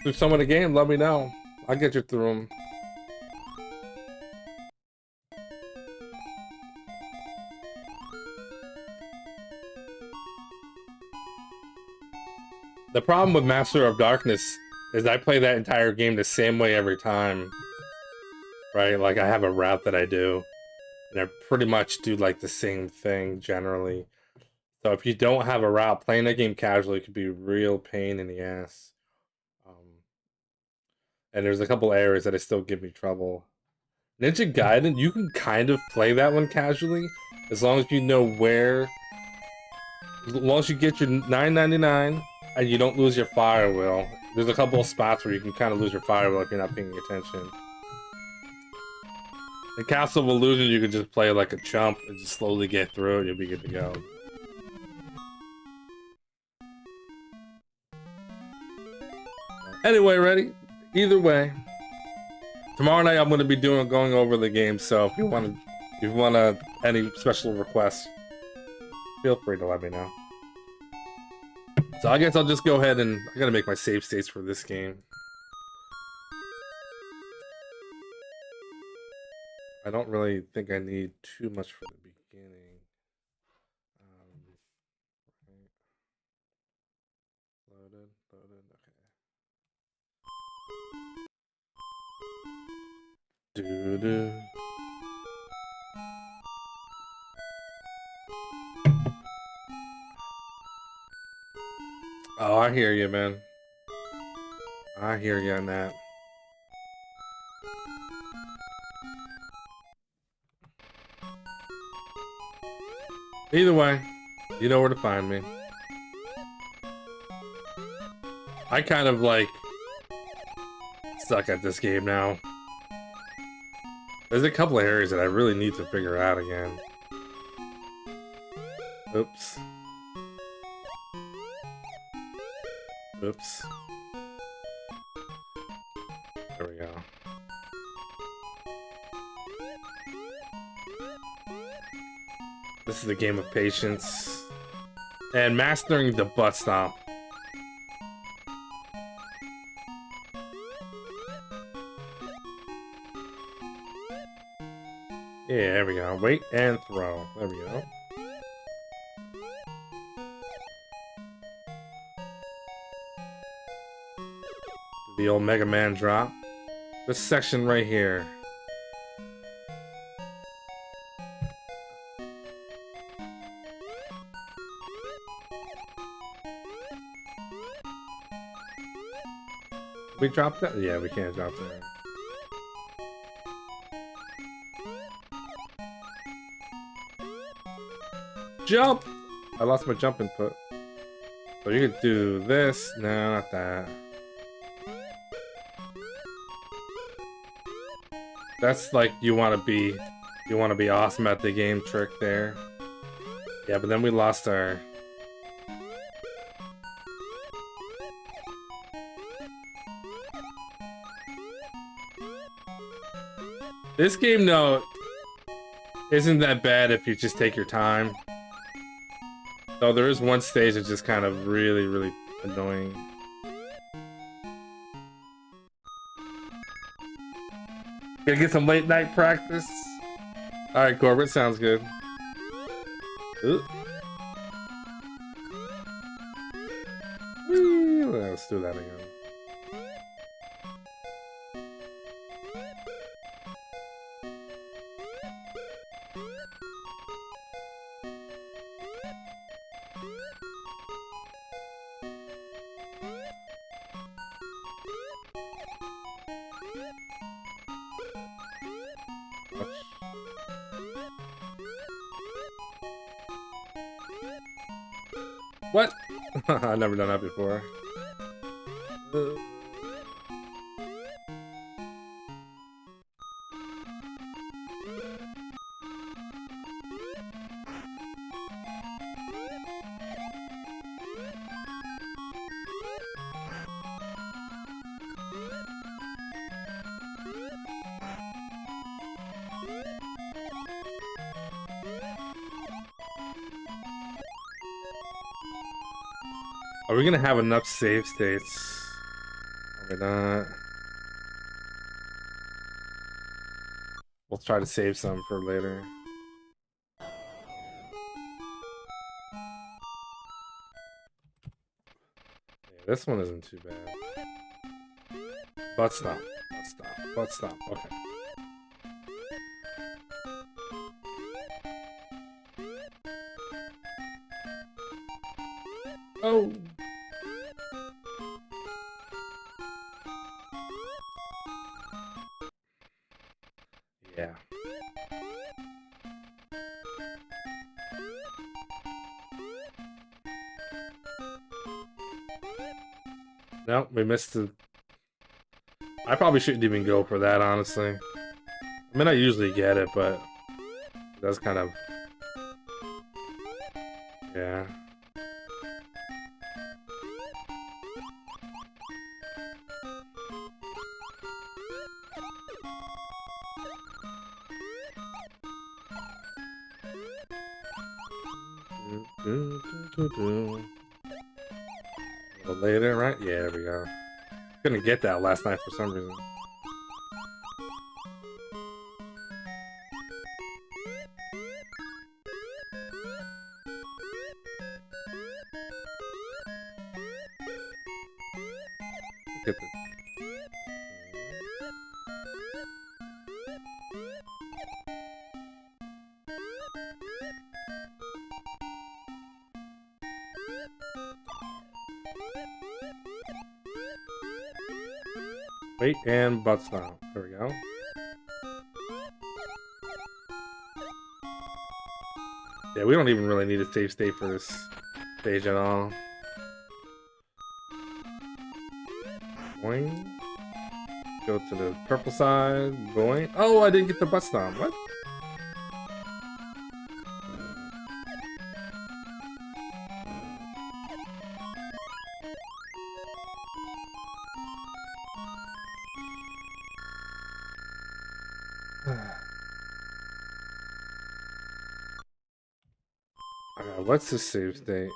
through some of the game, let me know. I'll get you through them. The problem with Master of Darkness is I play that entire game the same way every time. right? Like I have a route that I do, and I pretty much do like the same thing generally. So if you don't have a route, playing that game casually could be a real pain in the ass. And there's a couple areas that still give me trouble. Ninja Gaiden, you can kind of play that one casually, as long as you know where. As long as you get your $9.99 and you don't lose your fire wheel. There's a couple of spots where you can kind of lose your fire wheel if you're not paying attention. In Castle of Illusion, you can just play like a chump and just slowly get through it. You'll be good to go. Anyway, ready? Either way, tomorrow night I'm going to be going over the game. So if you want any special requests, feel free to let me know. So I guess I'll just go ahead and I gotta make my save states for this game. I don't really think I need too much for the beginning. Loaded, okay. Doo-doo. Oh, I hear you, man. I hear you on that. Either way, you know where to find me. I kind of like suck at this game now. There's a couple of areas that I really need to figure out again. Oops. Oops. There we go. This is the game of patience. And mastering the butt stomp. Yeah, there we go. Wait and throw. There we go. The old Mega Man drop. This section right here. We dropped that? Yeah, we can't drop there. Jump! I lost my jump input. So you could do this. No, not that. That's like you want to be awesome at the game trick there. Yeah, but then we lost our. This game, though, isn't that bad if you just take your time. Though there is one stage that's just kind of really, really annoying. Gonna get some late night practice. Alright, Corbett, sounds good. Ooh. Whee, let's do that again. What? I've never done that before. Are we gonna have enough save states? Or not? We'll try to save some for later. Yeah, this one isn't too bad. Butt stop. Butt stop. Butt stop. Okay. Oh. Yeah. Nope, we missed the... I probably shouldn't even go for that, honestly. I mean, I usually get it, but that's kind of... Yeah. A little later, right? Yeah, there we go. Couldn't get that last night for some reason. Get the... Wait, and butts now. There we go. Yeah, we don't even really need a save state for this stage at all. Boing. Go to the purple side. Boing. Oh, I didn't get the butt stomp. What? Alright, what's the save state?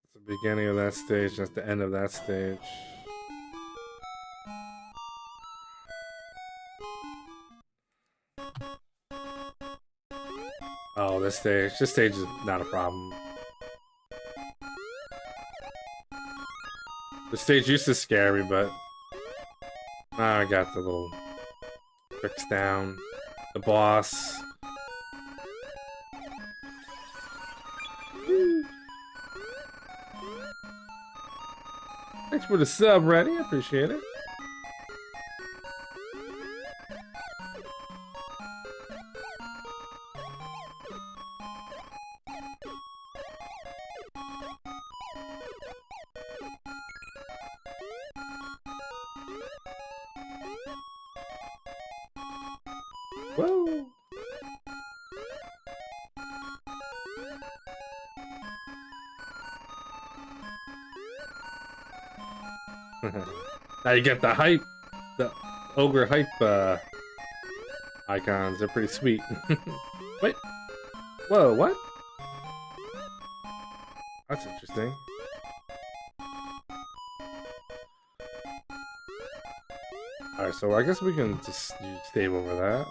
It's the beginning of that stage, that's the end of that stage. Oh, this stage. This stage is not a problem. The stage used to scare me, but I got the little tricks down. The boss. Thanks for the sub, Reddy. I appreciate it. Whoa. Now you get the hype, the Ogre hype icons. They're pretty sweet. Wait. Whoa, what? That's interesting. Alright, so I guess we can just save over that.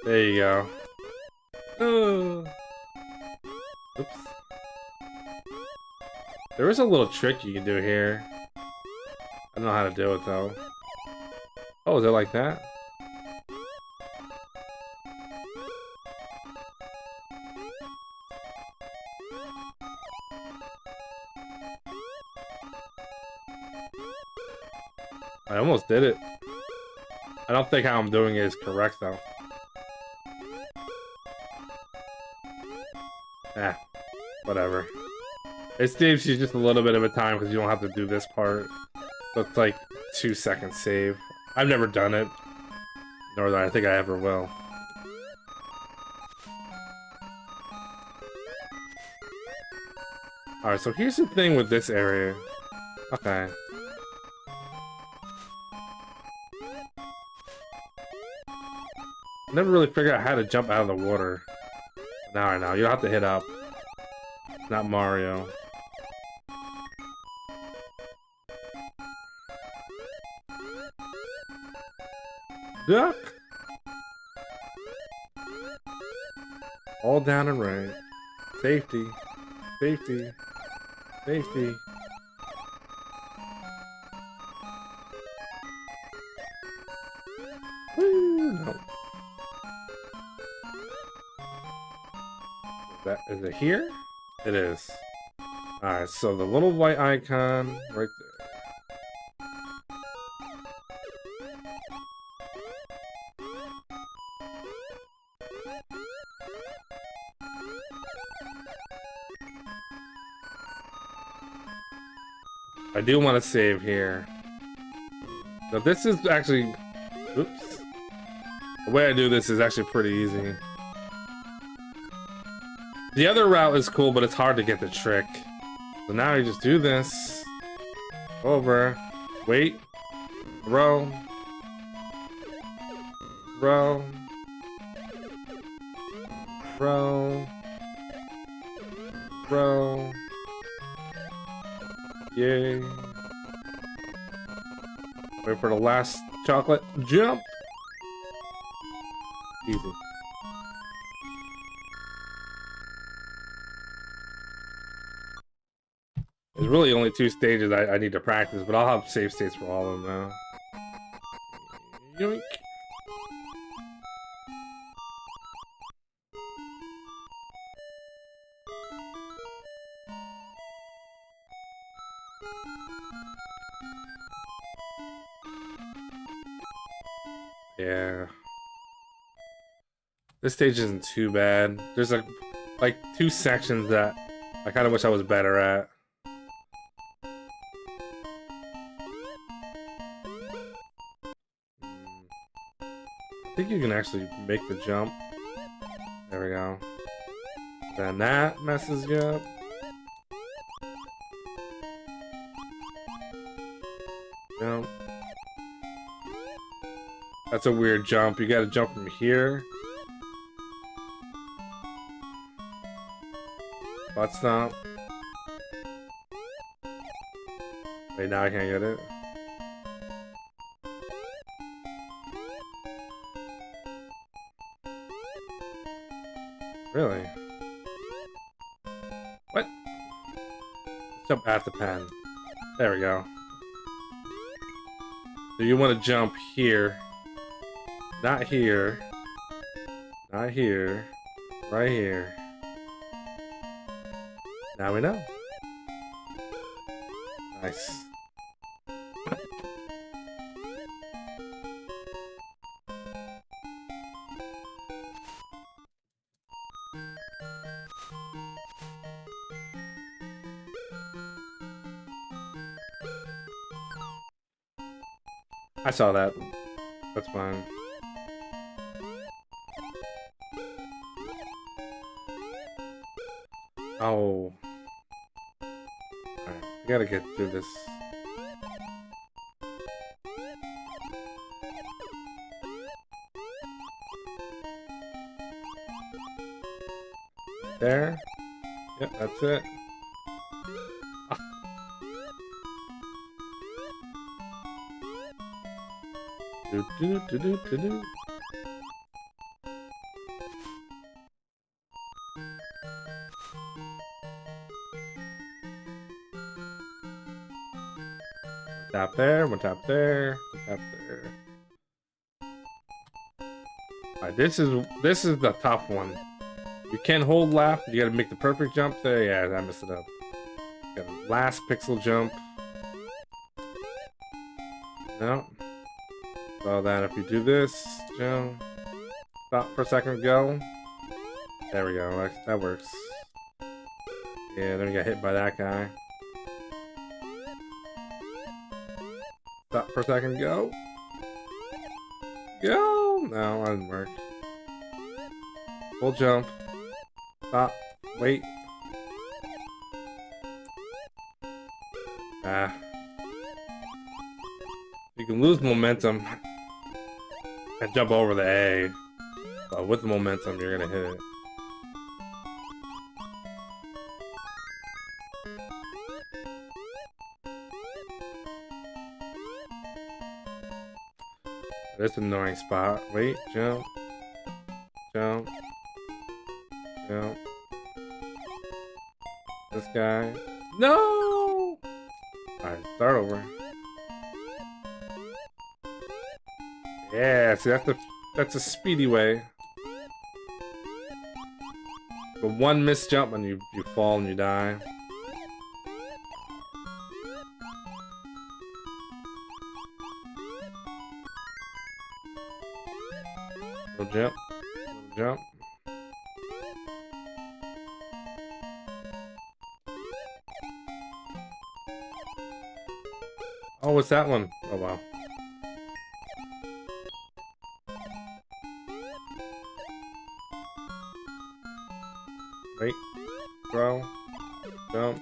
There you go. Oh. Oops. There is a little trick you can do here. I don't know how to do it though. Oh, is it like that? I almost did it. I don't think how I'm doing it is correct though. Eh, whatever. It saves you just a little bit of a time because you don't have to do this part. So it's like 2 second save. I've never done it, nor that I think I ever will. Alright, so here's the thing with this area. Okay. Never really figured out how to jump out of the water. Now I know. You don't have to hit up. Not Mario. Duck! All down and right. Safety. Safety. Safety. Woo! No. Is it here? It is. Alright, so the little white icon right there. I do want to save here. Now this is actually... Oops. The way I do this is actually pretty easy. The other route is cool, but it's hard to get the trick. So now you just do this. Over. Wait. Throw. Throw. Throw. Throw. Yay. Wait for the last chocolate. Jump! Easy. There's really only 2 stages I need to practice, but I'll have save states for all of them now. Yoink. Yeah. This stage isn't too bad. There's like 2 sections that I kind of wish I was better at. I think you can actually make the jump. There we go. Then that messes you up. Jump. That's a weird jump. You gotta jump from here. Butt stomp. Wait, now I can't get it. Really? What? Let's jump at the pen. There we go. So you want to jump here. Not here. Not here. Right here. Now we know. Nice. I saw that. That's fine. Oh. Alright, we gotta get through this. There. Yep, that's it. Do, do, do, do, do, do. Tap there, one tap there, one tap there. Alright, this is the tough one. You can hold left, you gotta make the perfect jump there. Yeah, I messed it up. Got a last pixel jump. No. So then if you do this, jump, stop for a second, go. There we go, that works. Yeah, then we got hit by that guy. Stop for a second, go. Go! No, that didn't work. Full jump. Stop. Wait. Ah. You can lose momentum and jump over the A. But with the momentum, you're gonna hit it. That's an annoying spot. Wait, jump. Jump. Jump. This guy. No! Alright, start over. Yeah, see, That's a speedy way. But one missed jump and you fall and you die. Little jump. Little jump. Oh, what's that one? Oh, wow. Wait. Throw. Jump.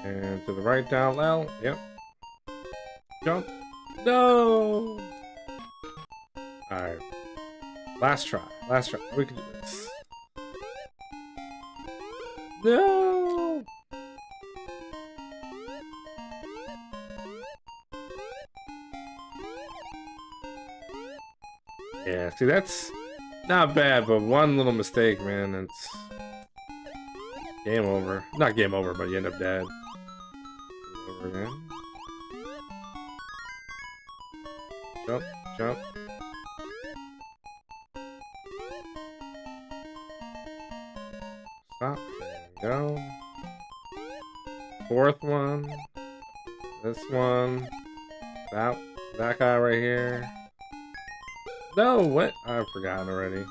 And to the right down low. Yep. Jump. No! Alright. Last try. Last try. We can do this. No! Yeah, see, that's not bad, but one little mistake, man, it's game over. Not game over, but you end up dead. Over again. Jump, jump. Stop. There we go. Fourth one. This one. That guy right here. No, what? I've forgotten already.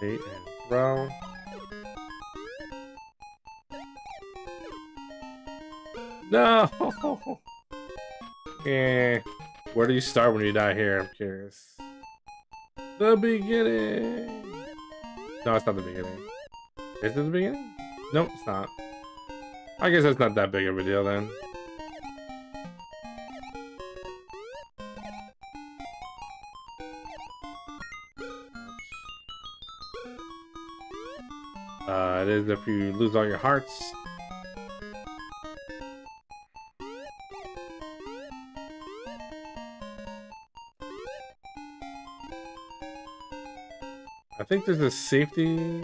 Wait and throw. No! Yeah. Where do you start when you die here? I'm curious. The beginning! No, it's not the beginning. Is it the beginning? Nope, it's not. I guess that's not that big of a deal then. It is if you lose all your hearts. I think there's a safety...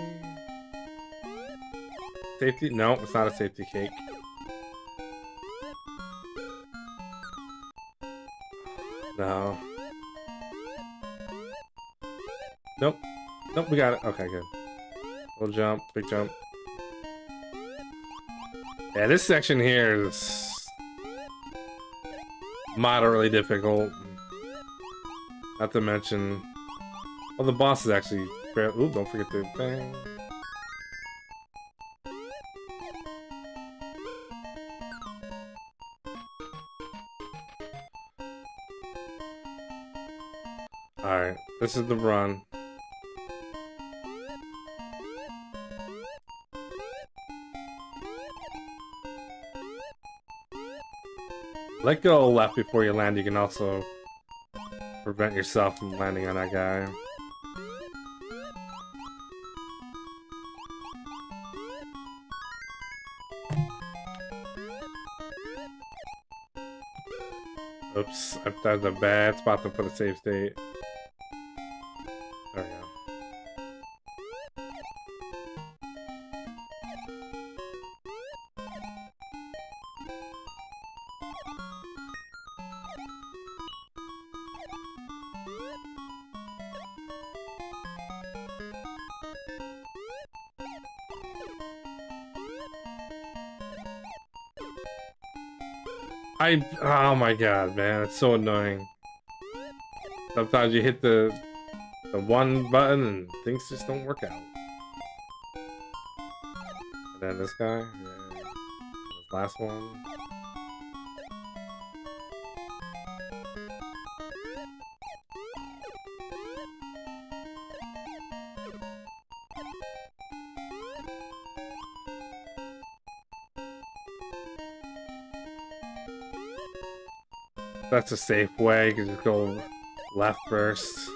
Safety? No, it's not a safety cake. No. Nope. Nope, we got it. Okay, good. Little jump, big jump. Yeah, this section here is moderately difficult. Not to mention, well, the boss is actually fairly. Ooh, don't forget the thing. All right, this is the run. Let go left before you land. You can also prevent yourself from landing on that guy. Oops, that's a bad spot to put a save state. There we go. Oh my god, man, it's so annoying. Sometimes you hit the one button and things just don't work out. And then this guy, yeah, this last one. That's a safe way, you can just go left first.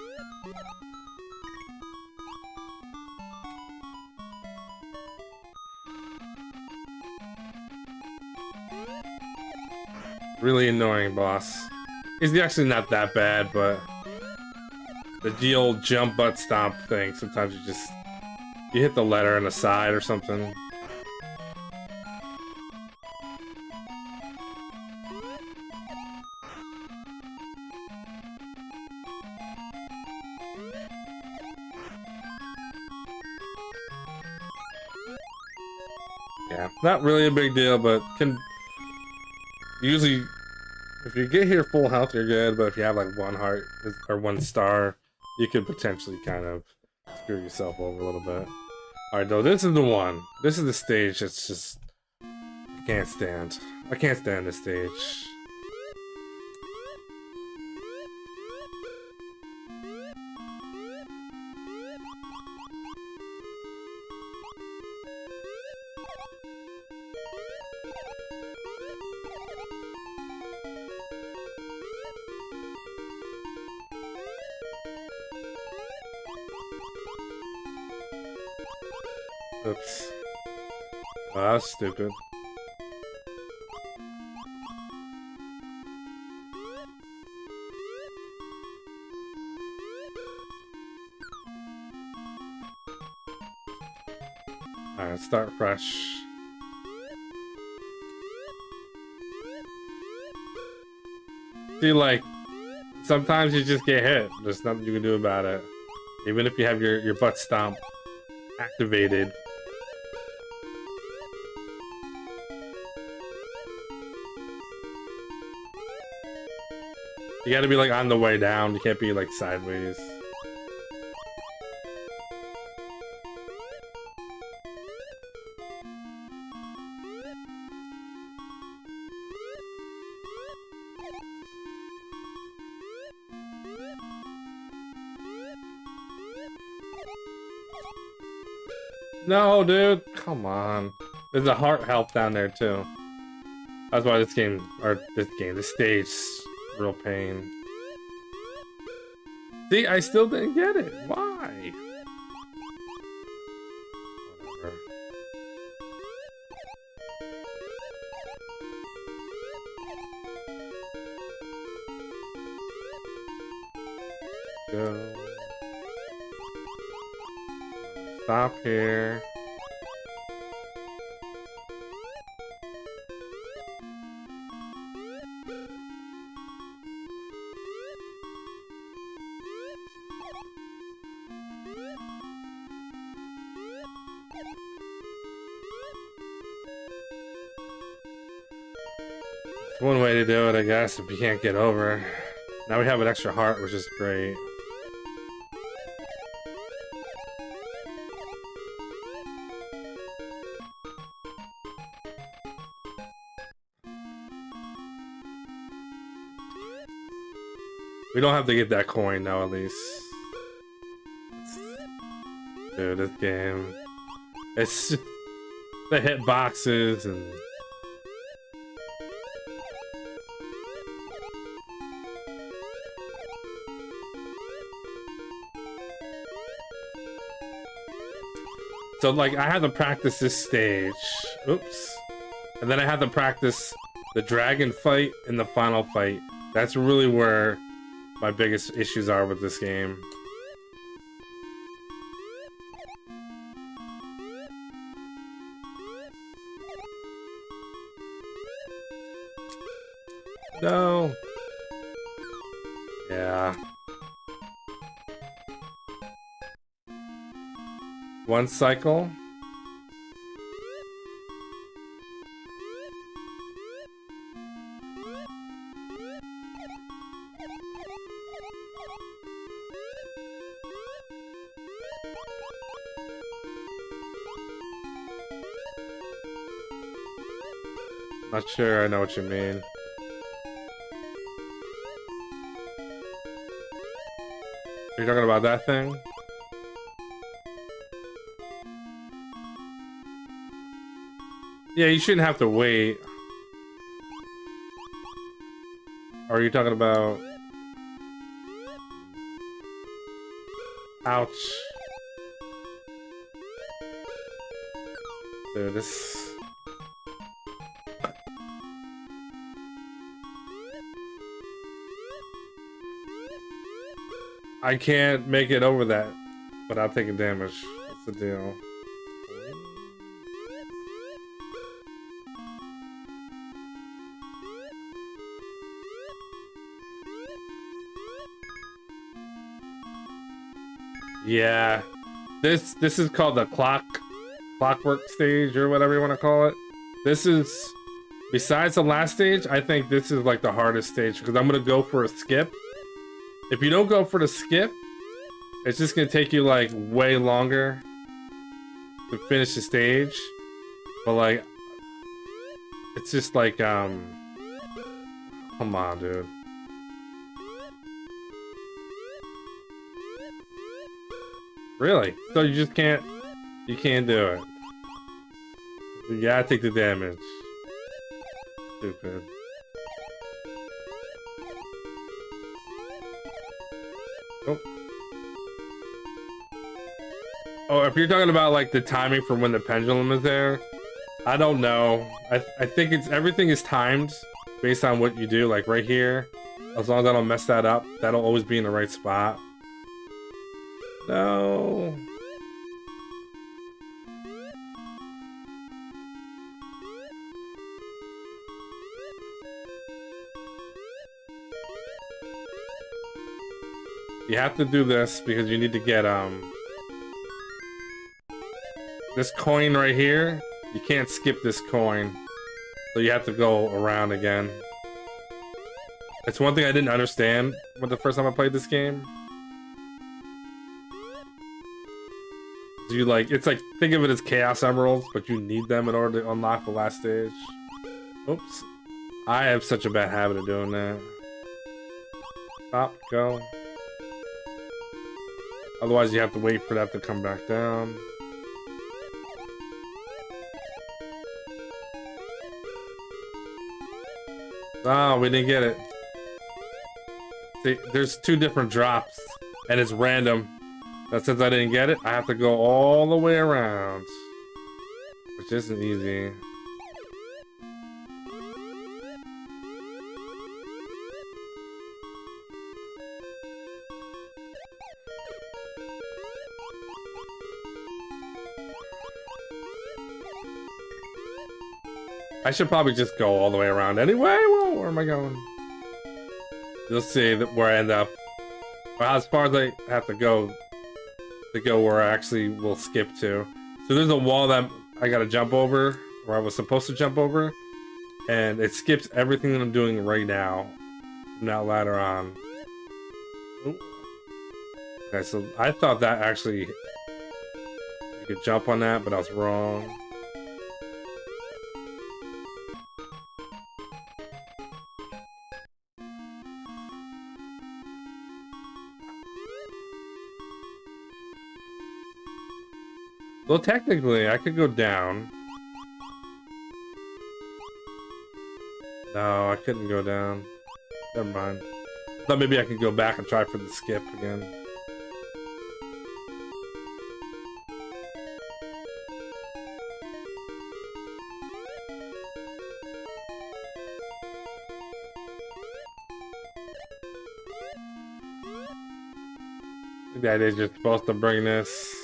Really annoying boss. He's actually not that bad, but the old jump butt stomp thing, sometimes you hit the letter on the side or something. Yeah, not really a big deal, but can usually if you get here full health, you're good. But if you have like one heart or one star, you could potentially kind of screw yourself over a little bit. All right, though, this is the one. This is the stage that's just I can't stand. I can't stand this stage. Oops. Oh, that was stupid. Alright, start fresh. See, like, sometimes you just get hit. There's nothing you can do about it. Even if you have your butt stomp activated. You gotta be like on the way down, you can't be like sideways. No, dude, come on. There's a heart health down there too. That's why this stage, real pain. See, I still didn't get it. Why? Whatever. Go. Stop here. One way to do it, I guess, if you can't get over. Now we have an extra heart, which is great. We don't have to get that coin now, at least. Dude, this game. It's just the hitboxes and... So, like, I had to practice this stage. Oops. And then I had to practice the dragon fight and the final fight. That's really where my biggest issues are with this game. No. Yeah. One cycle. Not sure I know what you mean. Are you talking about that thing? Yeah, you shouldn't have to wait. Or are you talking about... Ouch. Dude, this... I can't make it over that without taking damage. What's the deal? Yeah, this is called the clock clockwork stage or whatever you want to call it. This is, besides the last stage, I think this is like the hardest stage because I'm gonna go for a skip. If you don't go for the skip, it's just gonna take you like way longer to finish the stage. But like, it's just like, come on, dude. Really? So you just can't, you can't do it. You gotta take the damage. Stupid. Oh. Oh, if you're talking about like the timing for when the pendulum is there, I don't know. I think it's, everything is timed based on what you do. Like right here, as long as I don't mess that up, that'll always be in the right spot. No. You have to do this because you need to get this coin right here. You can't skip this coin, so you have to go around again. It's one thing I didn't understand when the first time I played this game. You like, it's like, think of it as Chaos Emeralds, but you need them in order to unlock the last stage. Oops. I have such a bad habit of doing that. Stop, go. Otherwise you have to wait for that to come back down. Oh, we didn't get it. See, there's two different drops, and it's random. But since I didn't get it, I have to go all the way around. Which isn't easy. I should probably just go all the way around anyway. Whoa, where am I going? You'll see that where I end up. Well, as far as I have to go where I actually will skip to. So there's a wall that I gotta jump over, or I was supposed to jump over, and it skips everything that I'm doing right now from that ladder on. Ooh. Okay, so I thought that actually you could jump on that, but I was wrong. Well, technically, I could go down. No, I couldn't go down. Never mind. I thought maybe I could go back and try for the skip again. That is just supposed to bring this.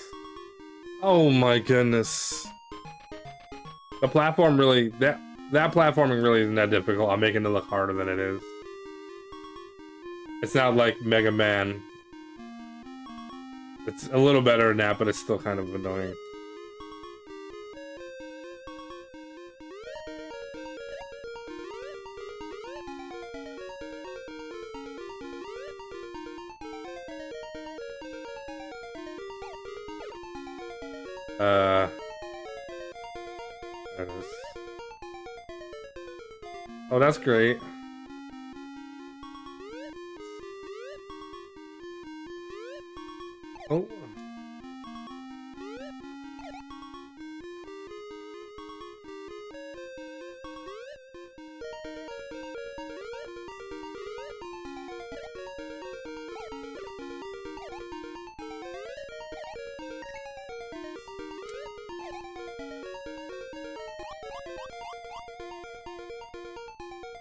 Oh my goodness. The platform really, that platforming really isn't that difficult. I'm making it look harder than it is. It's not like Mega Man. It's a little better than that, but it's still kind of annoying. There it is. Oh, that's great. Oh.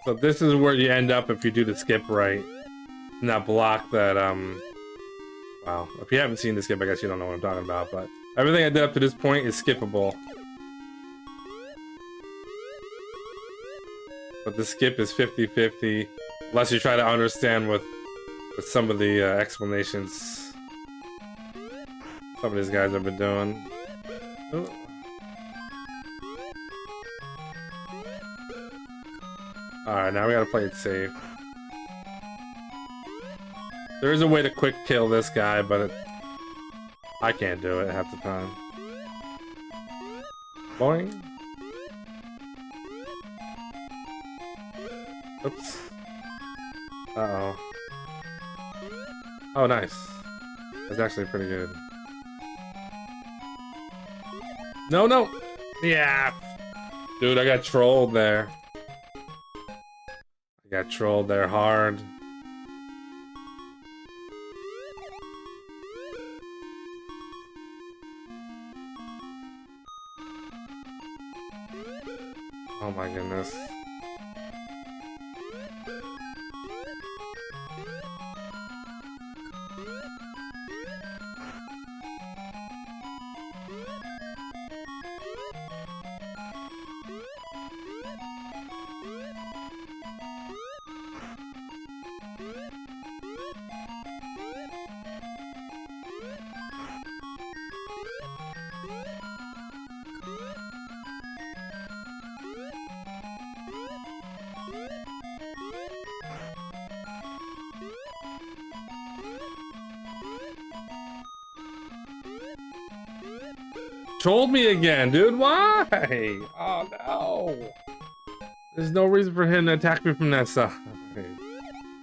So this is where you end up if you do the skip right. And that block that, wow. If you haven't seen the skip, I guess you don't know what I'm talking about, but everything I did up to this point is skippable. But the skip is 50-50, unless you try to understand with some of the explanations some of these guys have been doing. Oh. Alright, now we gotta play it safe. There is a way to quick kill this guy, but I can't do it half the time. Boing. Oops. Uh-oh. Oh, nice. That's actually pretty good. No, no! Yeah! Dude, I got trolled there. I got trolled there hard. Oh my goodness. Trolled me again, dude. Why? Oh no. There's no reason for him to attack me from that side.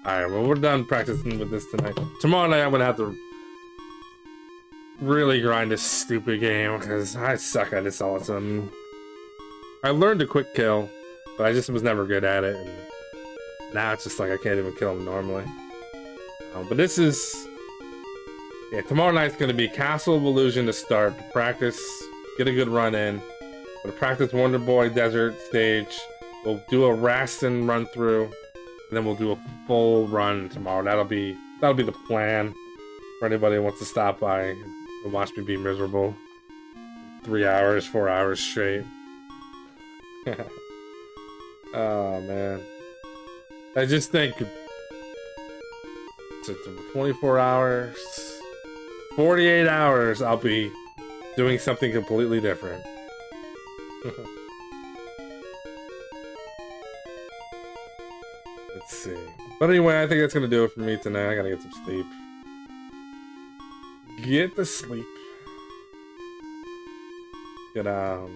Alright, well, we're done practicing with this tonight. Tomorrow night I'm gonna have to really grind this stupid game because I suck at this all of a sudden. I learned a quick kill, but I just was never good at it. And now it's just like I can't even kill him normally. But this is... Yeah, tomorrow night's gonna be Castle of Illusion to start, to practice, get a good run in. We'll practice Wonder Boy Desert stage. We'll do a Rastan run through, and then we'll do a full run tomorrow. That'll be the plan for anybody who wants to stop by and watch me be miserable. 3 hours, 4 hours straight. Oh man. I just think it's 24 hours. 48 hours, I'll be doing something completely different. Let's see. But anyway, I think that's gonna do it for me tonight. I gotta get some sleep. Get the sleep. Gonna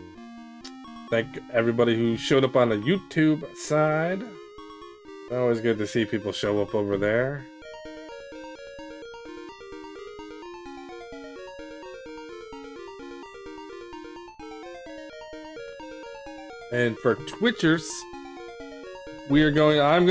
thank everybody who showed up on the YouTube side. Always good to see people show up over there. And for Twitchers, we are going. I'm going.